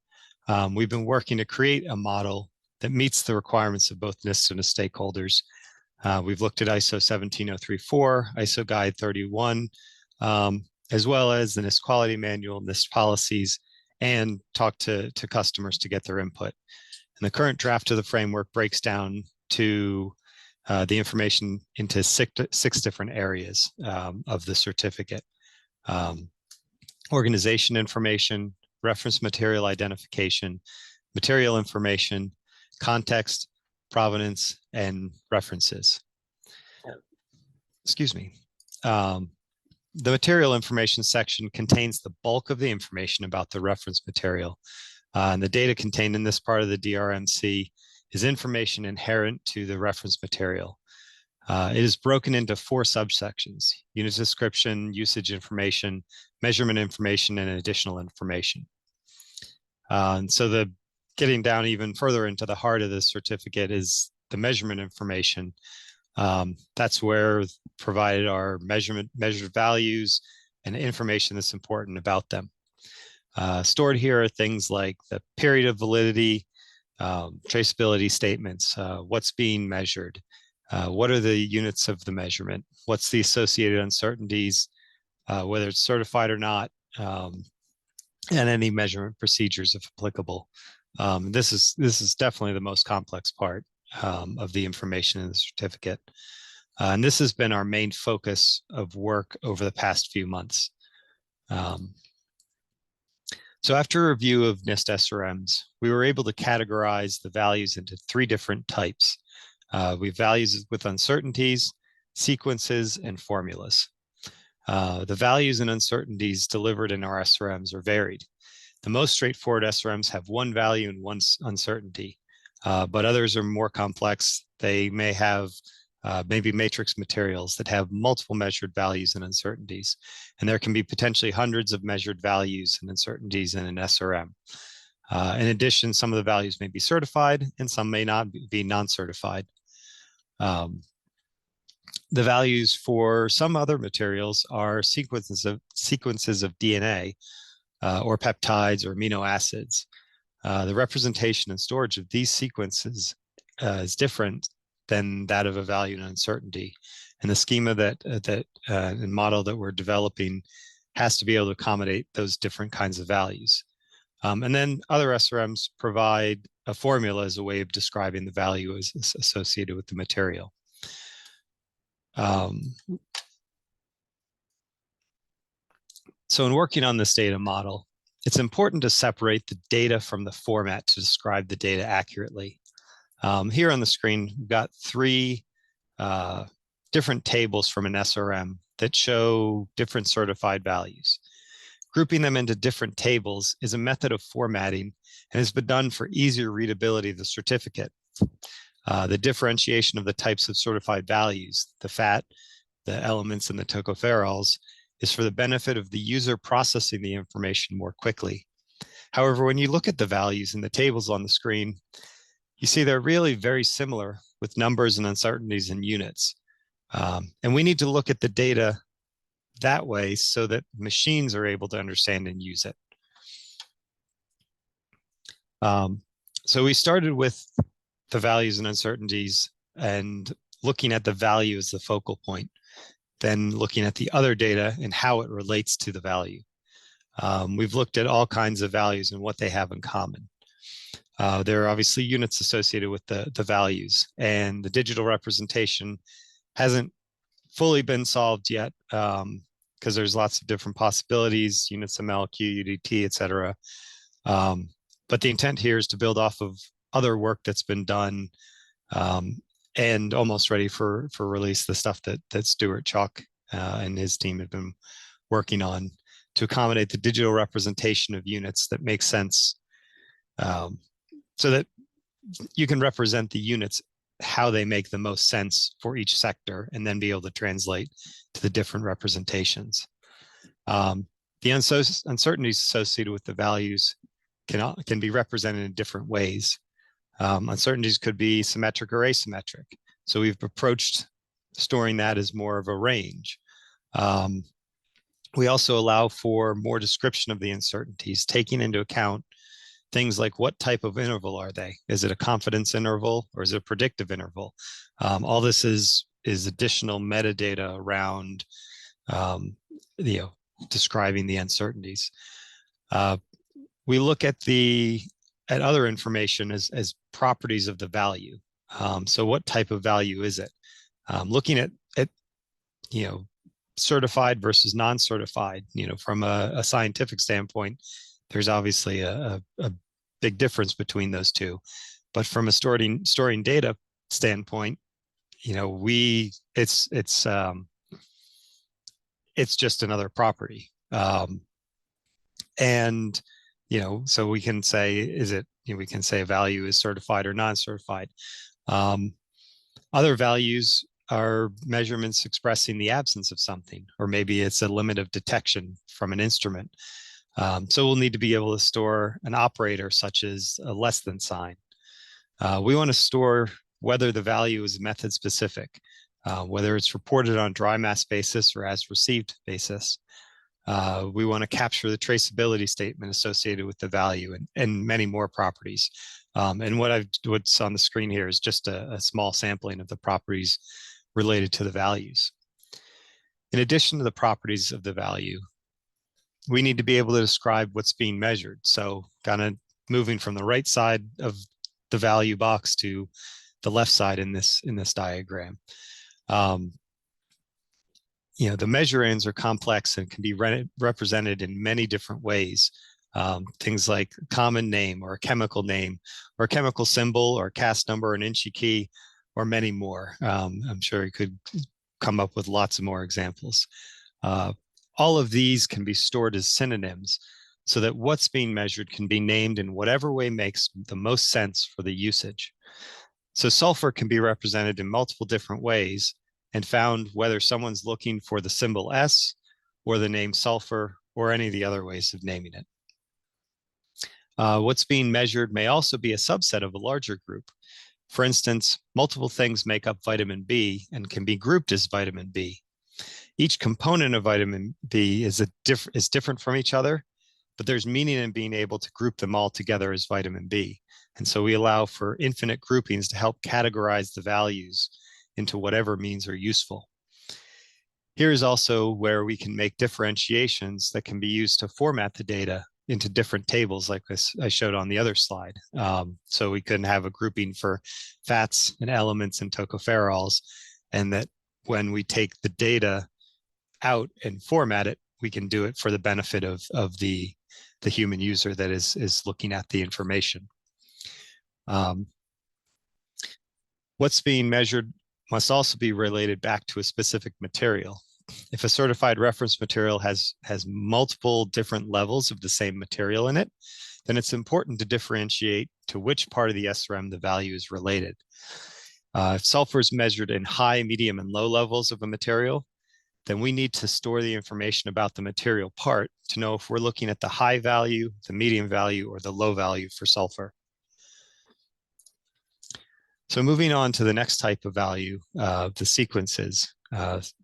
we've been working to create a model that meets the requirements of both NIST and the stakeholders. We've looked at ISO 17034, ISO Guide 31, as well as the NIST Quality Manual, NIST policies, and talked to customers to get their input. And the current draft of the framework breaks down to the information into six different areas of the certificate. Organization information, reference material identification, material information, context, provenance, and references. Excuse me. The material information section contains the bulk of the information about the reference material. And the data contained in this part of the DRMC is information inherent to the reference material. It is broken into 4 subsections: unit description, usage information, measurement information, and additional information. And so getting down even further into the heart of this certificate is the measurement information. That's where provided are measured values and information that's important about them. Stored here are things like the period of validity, traceability statements, what's being measured, what are the units of the measurement, what's the associated uncertainties, whether it's certified or not, and any measurement procedures if applicable. This is definitely the most complex part of the information in the certificate. And this has been our main focus of work over the past few months. So after a review of NIST SRMs, we were able to categorize the values into 3 different types. We have values with uncertainties, sequences, and formulas. The values and uncertainties delivered in our SRMs are varied. The most straightforward SRMs have 1 value and 1 uncertainty, but others are more complex. They may have maybe matrix materials that have multiple measured values and uncertainties. And there can be potentially hundreds of measured values and uncertainties in an SRM. In addition, some of the values may be certified and some may not be non-certified. The values for some other materials are sequences of DNA or peptides or amino acids. The representation and storage of these sequences is different than that of a value and uncertainty. And the schema and model that we're developing has to be able to accommodate those different kinds of values. And then other SRMs provide a formula as a way of describing the value as associated with the material. So in working on this data model, it's important to separate the data from the format to describe the data accurately. Here on the screen, we've got three different tables from an SRM that show different certified values. Grouping them into different tables is a method of formatting and has been done for easier readability of the certificate. The differentiation of the types of certified values, the fat, the elements, and the tocopherols, is for the benefit of the user processing the information more quickly. However, when you look at the values in the tables on the screen, you see they're really very similar with numbers and uncertainties in units. And we need to look at the data that way so that machines are able to understand and use it. So we started with the values and uncertainties and looking at the value as the focal point, then looking at the other data and how it relates to the value. We've looked at all kinds of values and what they have in common. There are obviously units associated with the values, and the digital representation hasn't fully been solved yet because there's lots of different possibilities, units ML, Q, UDT, et cetera. But the intent here is to build off of other work that's been done and almost ready for release, the stuff that Stuart Chalk and his team have been working on to accommodate the digital representation of units that make sense so that you can represent the units how they make the most sense for each sector and then be able to translate to the different representations. The uncertainties associated with the values can be represented in different ways. Uncertainties could be symmetric or asymmetric. So we've approached storing that as more of a range. We also allow for more description of the uncertainties, taking into account things like what type of interval are they? Is it a confidence interval or is it a predictive interval? All this is additional metadata around describing the uncertainties. We look at other information as properties of the value. So what type of value is it? Looking at certified versus non-certified, from a scientific standpoint, there's obviously a big difference between those two. But from a storing data standpoint, it's just another property. And so we can say, we can say a value is certified or non-certified. Other values are measurements expressing the absence of something, or maybe it's a limit of detection from an instrument. So we'll need to be able to store an operator such as a less than sign. We want to store whether the value is method specific, whether it's reported on dry mass basis or as received basis. We want to capture the traceability statement associated with the value and many more properties. And what's on the screen here is just a small sampling of the properties related to the values. In addition to the properties of the value, we need to be able to describe what's being measured. So kind of moving from the right side of the value box to the left side in this diagram. The measurements are complex and can be represented in many different ways. Things like common name or a chemical name or a chemical symbol or CAS number, an Inchy key, or many more. I'm sure you could come up with lots of more examples. All of these can be stored as synonyms so that what's being measured can be named in whatever way makes the most sense for the usage. So sulfur can be represented in multiple different ways and found whether someone's looking for the symbol S or the name sulfur or any of the other ways of naming it. What's being measured may also be a subset of a larger group. For instance, multiple things make up vitamin B and can be grouped as vitamin B. Each component of vitamin B is different from each other, but there's meaning in being able to group them all together as vitamin B. And so we allow for infinite groupings to help categorize the values into whatever means are useful. Here's also where we can make differentiations that can be used to format the data into different tables like this I showed on the other slide. So we can have a grouping for fats and elements and tocopherols, and that when we take the data out and format it, we can do it for the benefit of the human user that is looking at the information. What's being measured must also be related back to a specific material. If a certified reference material has multiple different levels of the same material in it, then it's important to differentiate to which part of the SRM the value is related. If sulfur is measured in high, medium, and low levels of a material, then we need to store the information about the material part to know if we're looking at the high value, the medium value, or the low value for sulfur. So moving on to the next type of value, the sequences.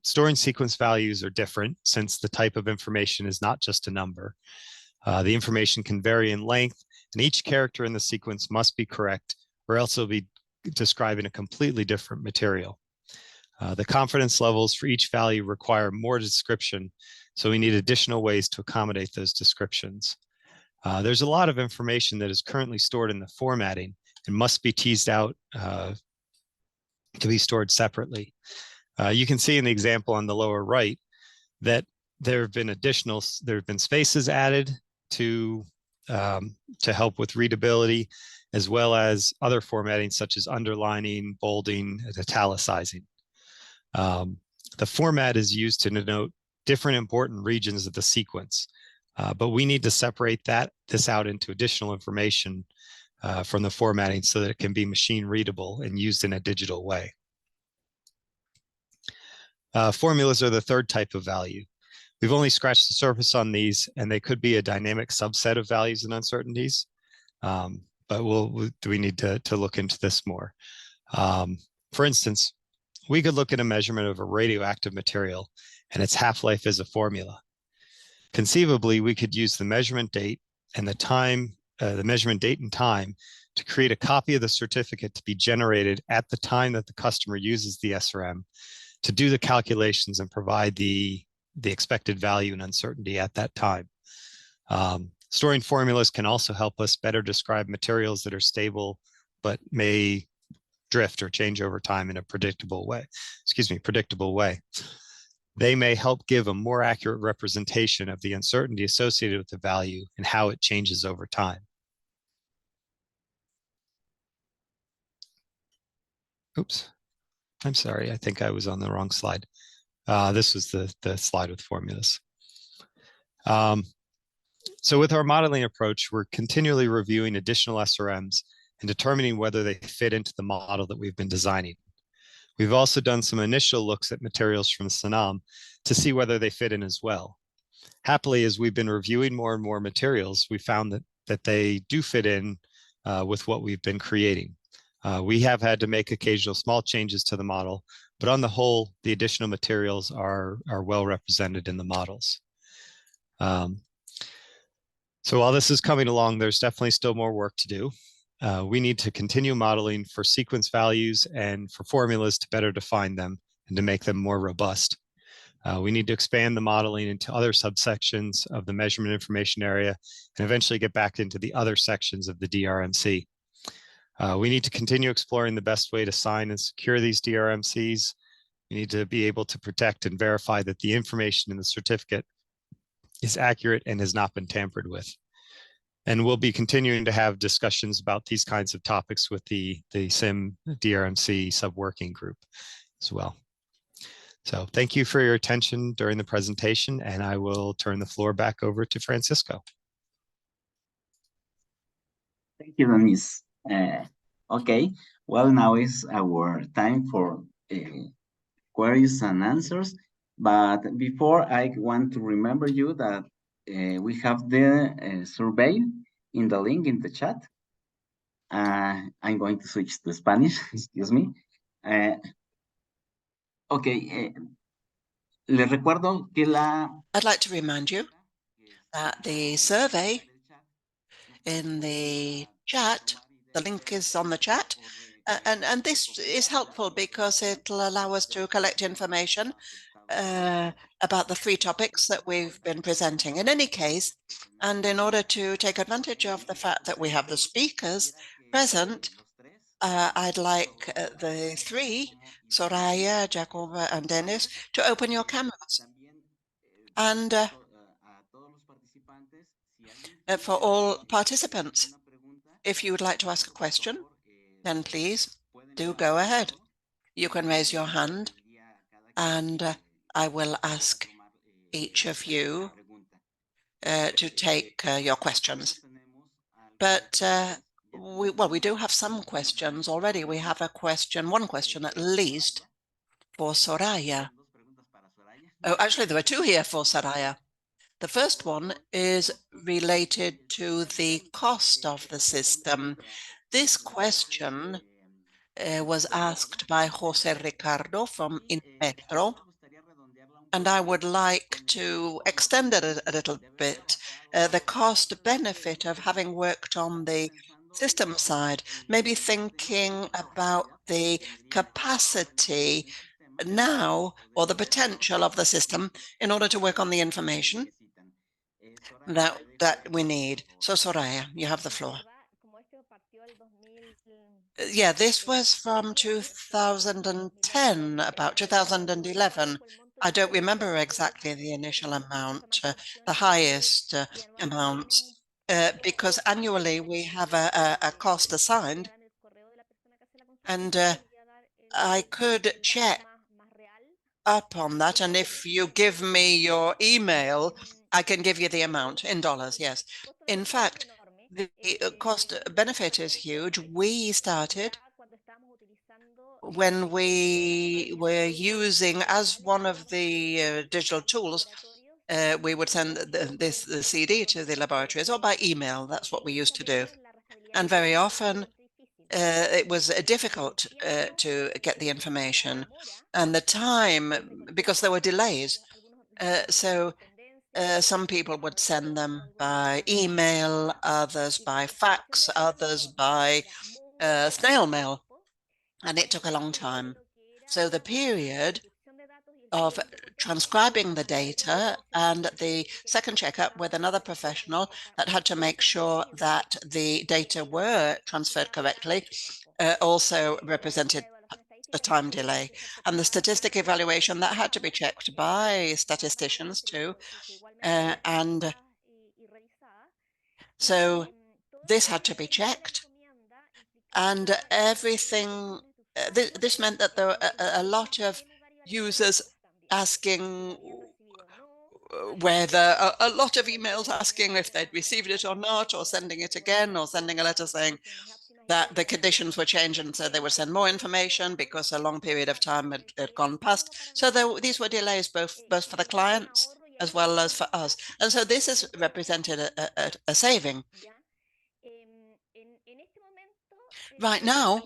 Storing sequence values are different since the type of information is not just a number. The information can vary in length, and each character in the sequence must be correct, or else it'll be describing a completely different material. The confidence levels for each value require more description, so we need additional ways to accommodate those descriptions. There's a lot of information that is currently stored in the formatting and must be teased out to be stored separately. You can see in the example on the lower right that there have been spaces added to help with readability, as well as other formatting such as underlining, bolding, and italicizing. The format is used to denote different important regions of the sequence, but we need to separate this out into additional information from the formatting so that it can be machine readable and used in a digital way. Formulas are the third type of value. We've only scratched the surface on these, and they could be a dynamic subset of values and uncertainties, but we need to look into this more. For instance, we could look at a measurement of a radioactive material and its half-life as a formula. Conceivably, we could use the measurement date and the measurement date and time to create a copy of the certificate to be generated at the time that the customer uses the SRM to do the calculations and provide the expected value and uncertainty at that time. Storing formulas can also help us better describe materials that are stable but may drift or change over time in a predictable way. They may help give a more accurate representation of the uncertainty associated with the value and how it changes over time. Oops, I'm sorry, I think I was on the wrong slide. This was the slide with formulas. So with our modeling approach, we're continually reviewing additional SRMs and determining whether they fit into the model that we've been designing. We've also done some initial looks at materials from Sanam to see whether they fit in as well. Happily, as we've been reviewing more and more materials, we found that they do fit in with what we've been creating. We have had to make occasional small changes to the model, but on the whole, the additional materials are well represented in the models. So while this is coming along, there's definitely still more work to do. We need to continue modeling for sequence values and for formulas to better define them and to make them more robust. We need to expand the modeling into other subsections of the measurement information area and eventually get back into the other sections of the DRMC. We need to continue exploring the best way to sign and secure these DRMCs. We need to be able to protect and verify that the information in the certificate is accurate and has not been tampered with. And we'll be continuing to have discussions about these kinds of topics with the SIM DRMC sub-working group as well. So thank you for your attention during the presentation, and I will turn the floor back over to Francisco. Thank you, Denise. Okay, well, now is our time for queries and answers. But before, I want to remember you that we have the survey in the link in the chat. I'm going to switch to Spanish, excuse me. Okay, les recuerdo que I'd like to remind you that the survey in the chat, the link is on the chat, and this is helpful because it'll allow us to collect information about the three topics that we've been presenting. In any case, and in order to take advantage of the fact that we have the speakers present, I'd like the three, Soraya, Jacoba, and Dennis, to open your cameras. And for all participants, if you would like to ask a question, then please do go ahead. You can raise your hand and I will ask each of you to take your questions. But we do have some questions already. We have one question at least for Soraya. Oh, actually, there are two here for Soraya. The first one is related to the cost of the system. This question was asked by Jose Ricardo from Inmetro, and I would like to extend it a little bit. The cost benefit of having worked on the system side, maybe thinking about the capacity now or the potential of the system in order to work on the information that we need. So Soraya, you have the floor. Yeah, this was from 2010, about 2011. I don't remember exactly the initial amount, the highest amount, because annually we have a cost assigned, and I could check up on that. And if you give me your email, I can give you the amount in dollars. Yes. In fact, the cost benefit is huge. We started when we were using as one of the digital tools, we would send the CD to the laboratories or by email. That's what we used to do. And very often it was difficult to get the information and the time because there were delays. So some people would send them by email, others by fax, others by snail mail, and it took a long time. So the period of transcribing the data and the second checkup with another professional that had to make sure that the data were transferred correctly also represented a time delay. And the statistic evaluation that had to be checked by statisticians too. And so this had to be checked. And everything, this meant that there were a lot of users asking whether a lot of emails asking if they'd received it or not, or sending it again, or sending a letter saying that the conditions were changed and so they would send more information because a long period of time had gone past. So these were delays both for the clients as well as for us. And so this has represented a saving. Right now,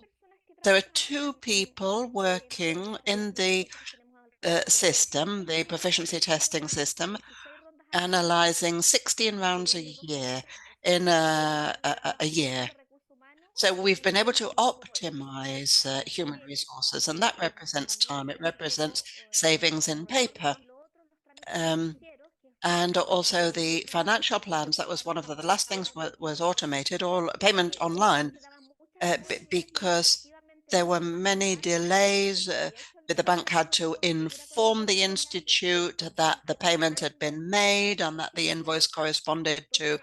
there are two people working in the system, the proficiency testing system, analyzing 16 rounds a year in a year. So we've been able to optimize human resources, and that represents time. It represents savings in paper. And also the financial plans, that was one of the last things was automated, or payment online, because there were many delays. The bank had to inform the institute that the payment had been made and that the invoice corresponded to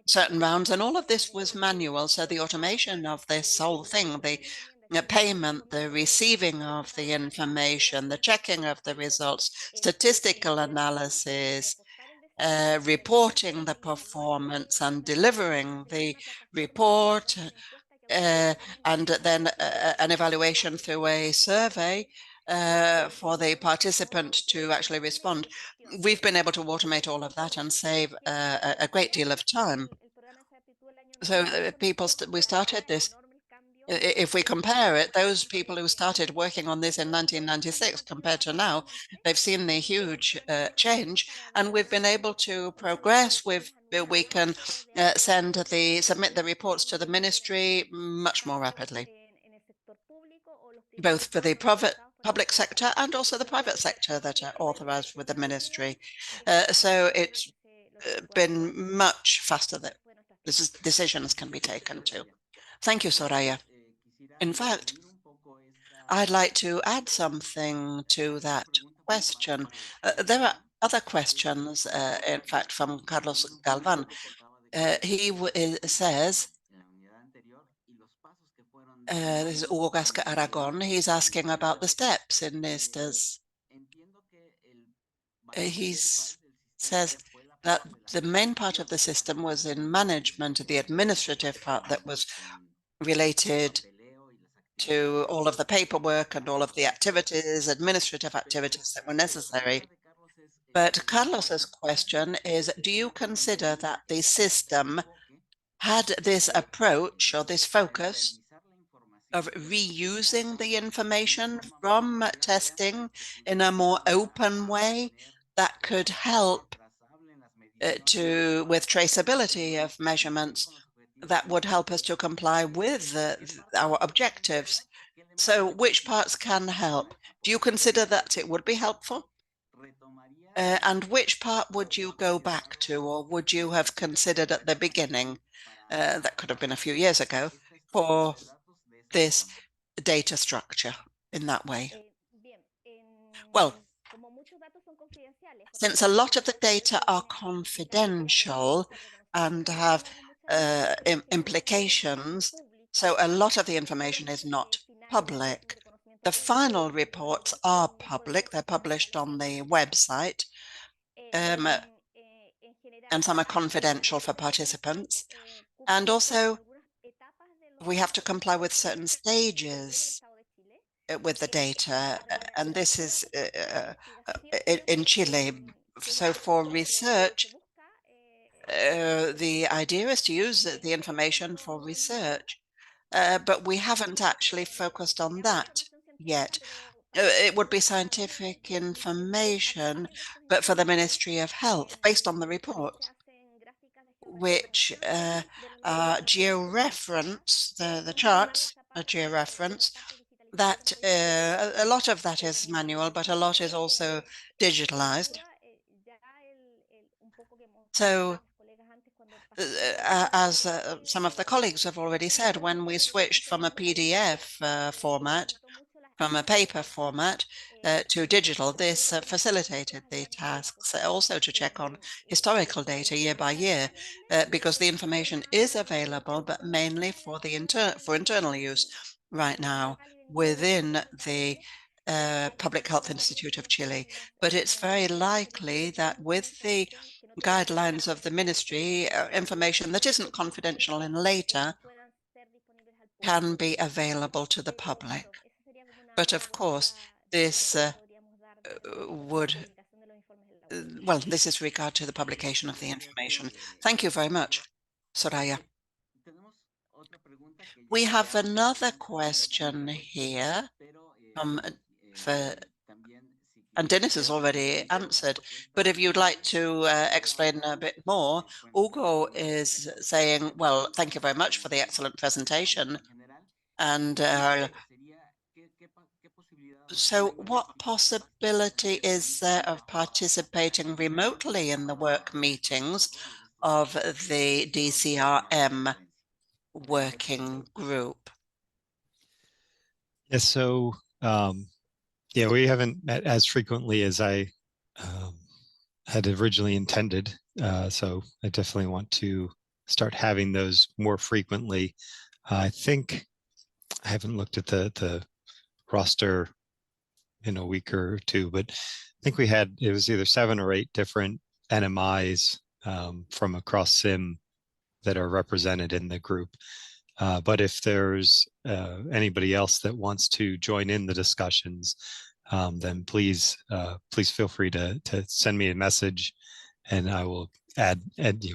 certain rounds, and all of this was manual. So the automation of this whole thing, the payment, the receiving of the information, the checking of the results, statistical analysis, reporting the performance and delivering the report, and then an evaluation through a survey for the participant to actually respond. We've been able to automate all of that and save a great deal of time. So we started this. If we compare it, those people who started working on this in 1996 compared to now, they've seen the huge change, and we've been able to progress. We can submit the reports to the ministry much more rapidly, both for the public sector and also the private sector that are authorized with the ministry. So it's been much faster that decisions can be taken too. Thank you, Soraya. In fact, I'd like to add something to that question. There are other questions, in fact, from Carlos Galvan. He says This is Hugo Gasca Aragon. He's asking about the steps in NISTAs. He says that the main part of the system was in management, the administrative part that was related to all of the paperwork and all of the activities, administrative activities that were necessary. But Carlos's question is, do you consider that the system had this approach or this focus of reusing the information from testing in a more open way that could help with traceability of measurements that would help us to comply with our objectives? So which parts can help? Do you consider that it would be helpful? And which part would you go back to, or would you have considered at the beginning, that could have been a few years ago, for this data structure in that way? Well, since a lot of the data are confidential and have implications, so a lot of the information is not public. The final reports are public. They're published on the website, and some are confidential for participants. And also, we have to comply with certain stages with the data, and this is in Chile. So for research, the idea is to use the information for research, but we haven't actually focused on that yet. It would be scientific information, but for the Ministry of Health, based on the report, which are georeference, the charts are georeference, that a lot of that is manual, but a lot is also digitalized. So as some of the colleagues have already said, when we switched from a PDF format, from a paper format to digital, this facilitated the tasks also to check on historical data year by year, because the information is available, but mainly for the internal use right now within the Public Health Institute of Chile. But it's very likely that with the guidelines of the ministry, information that isn't confidential and later can be available to the public. But of course, this this is regard to the publication of the information. Thank you very much, Soraya. We have another question here and Dennis has already answered, but if you'd like to explain a bit more, Hugo is saying, well, thank you very much for the excellent presentation. And so what possibility is there of participating remotely in the work meetings of the DCRM working group? Yes, so yeah, we haven't met as frequently as I had originally intended. So I definitely want to start having those more frequently. I think I haven't looked at the roster in a week or two, but I think it was either 7 or 8 different NMIs from across SIM that are represented in the group. But if there's anybody else that wants to join in the discussions, then please feel free to send me a message, and I will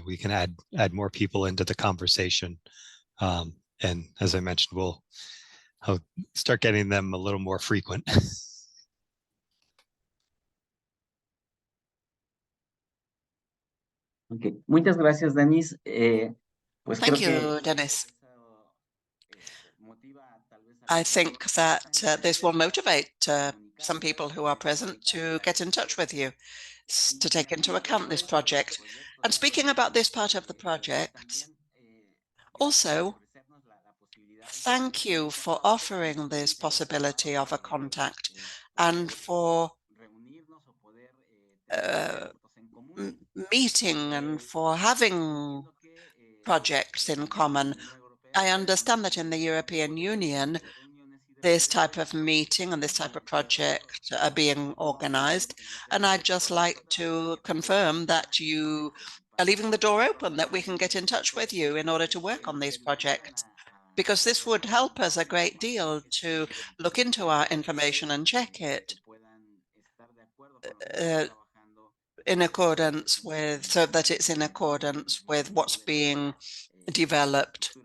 we can add more people into the conversation. And as I mentioned, I'll start getting them a little more frequent. Okay, muchas gracias, Denis. Pues Thank creo you, Dennis. I think that this will motivate some people who are present to get in touch with you, to take into account this project. And speaking about this part of the project, also, thank you for offering this possibility of a contact and for meeting and for having projects in common. I understand that in the European Union, this type of meeting and this type of project are being organized. And I'd just like to confirm that you are leaving the door open, that we can get in touch with you in order to work on these projects, because this would help us a great deal to look into our information and check it in accordance with, so that it's in accordance with what's being developed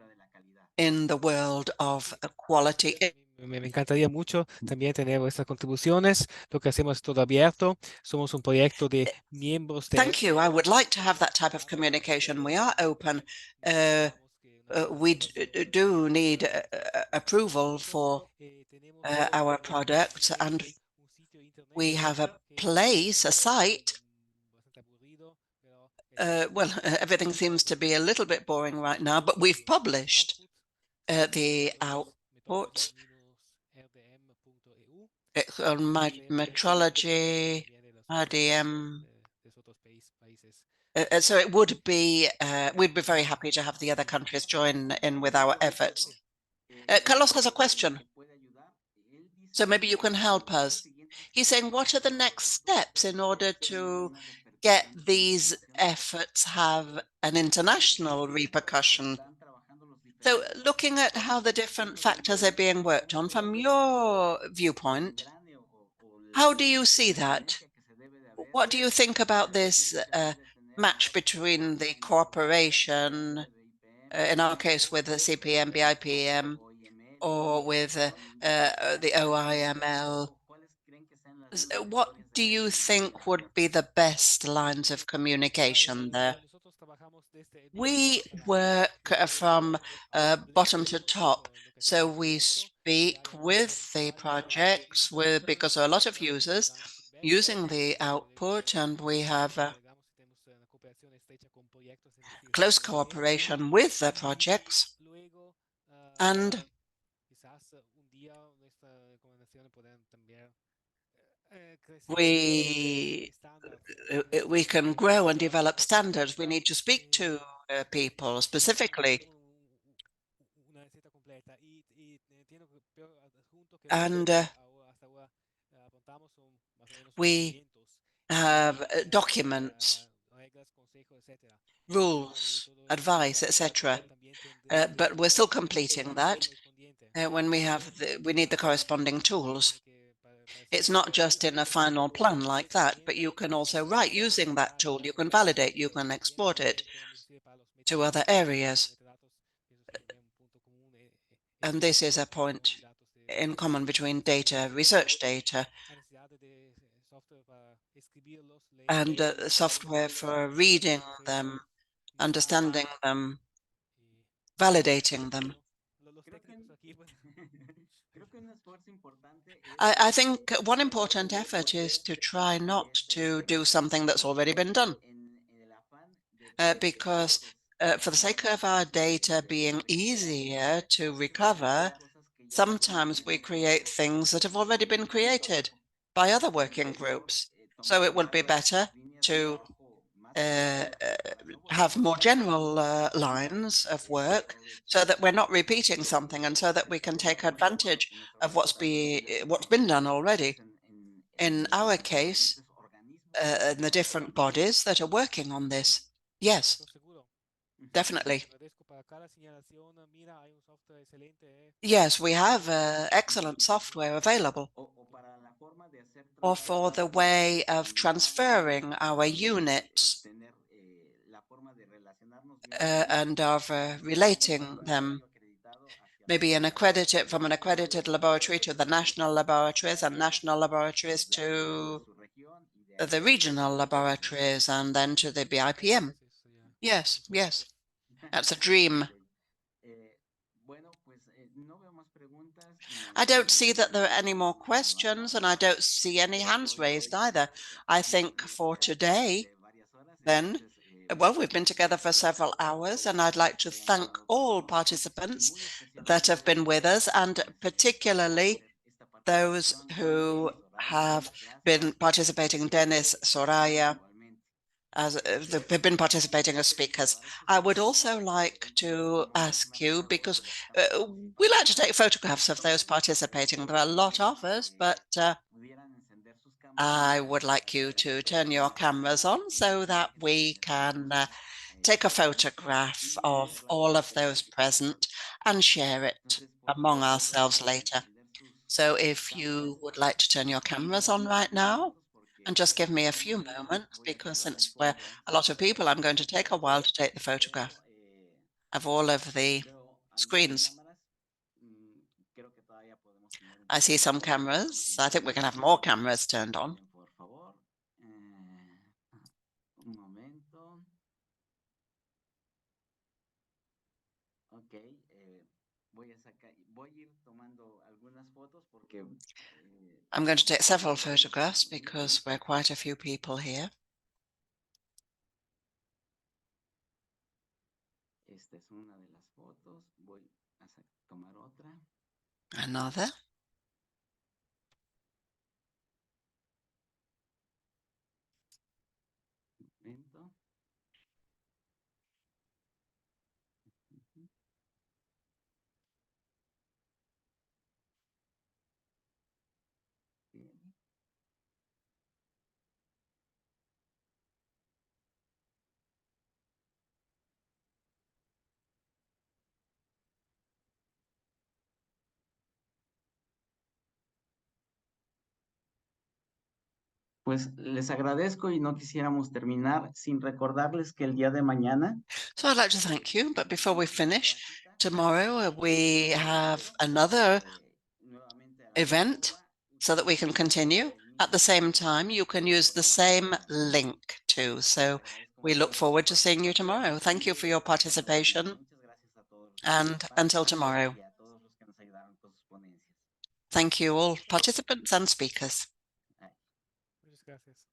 in the world of quality. Me encantaría mucho también tener vuestras contribuciones. Lo que hacemos es todo abierto. Somos un proyecto de miembros de... Thank you. I would like to have that type of communication. We are open. We do need approval for our products, and we have a place, a site. Well, everything seems to be a little bit boring right now, but we've published the outputs on metrology, RDM. So it would be, we'd be very happy to have the other countries join in with our efforts. Carlos has a question, so maybe you can help us. He's saying, what are the next steps in order to get these efforts have an international repercussion? So looking at how the different factors are being worked on, from your viewpoint, how do you see that? What do you think about this match between the cooperation, in our case with the CPM, BIPM, or with the OIML? What do you think would be the best lines of communication there? We work from bottom to top. So we speak with the projects because there are a lot of users using the output, and we have close cooperation with the projects. And we can grow and develop standards. We need to speak to people specifically. And we have documents, rules, advice, etc. But we're still completing that. When we need the corresponding tools. It's not just in a final plan like that, but you can also write using that tool. You can validate, you can export it to other areas. And this is a point in common between data, research data, and software for reading them, understanding them, validating them. I think one important effort is to try not to do something that's already been done, because for the sake of our data being easier to recover, sometimes we create things that have already been created by other working groups. So it would be better to have more general lines of work so that we're not repeating something, and so that we can take advantage of what's been done already. In our case, in the different bodies that are working on this. Yes, definitely. Yes, we have excellent software available, or for the way of transferring our units and of relating them, maybe from an accredited laboratory to the national laboratories, and national laboratories to the regional laboratories, and then to the BIPM. Yes, yes, that's a dream. I don't see that there are any more questions, and I don't see any hands raised either. I think for today, then, well, we've been together for several hours, and I'd like to thank all participants that have been with us, and particularly those who have been participating, Dennis, Soraya, as they've been participating as speakers. I would also like to ask you, because we like to take photographs of those participating. There are a lot of us, but I would like you to turn your cameras on so that we can take a photograph of all of those present and share it among ourselves later. So if you would like to turn your cameras on right now and just give me a few moments, because since we're a lot of people, I'm going to take a while to take the photograph of all of the screens. I see some cameras. I think we can have more cameras turned on. I'm going to take several photographs because we're quite a few people here. Another. Pues les agradezco y no quisiéramos terminar sin recordarles que el día de mañana. So I'd like to thank you, but before we finish, tomorrow we have another event so that we can continue. At the same time, you can use the same link too. So we look forward to seeing you tomorrow. Thank you for your participation, and until tomorrow. Thank you all participants and speakers. Muchas gracias.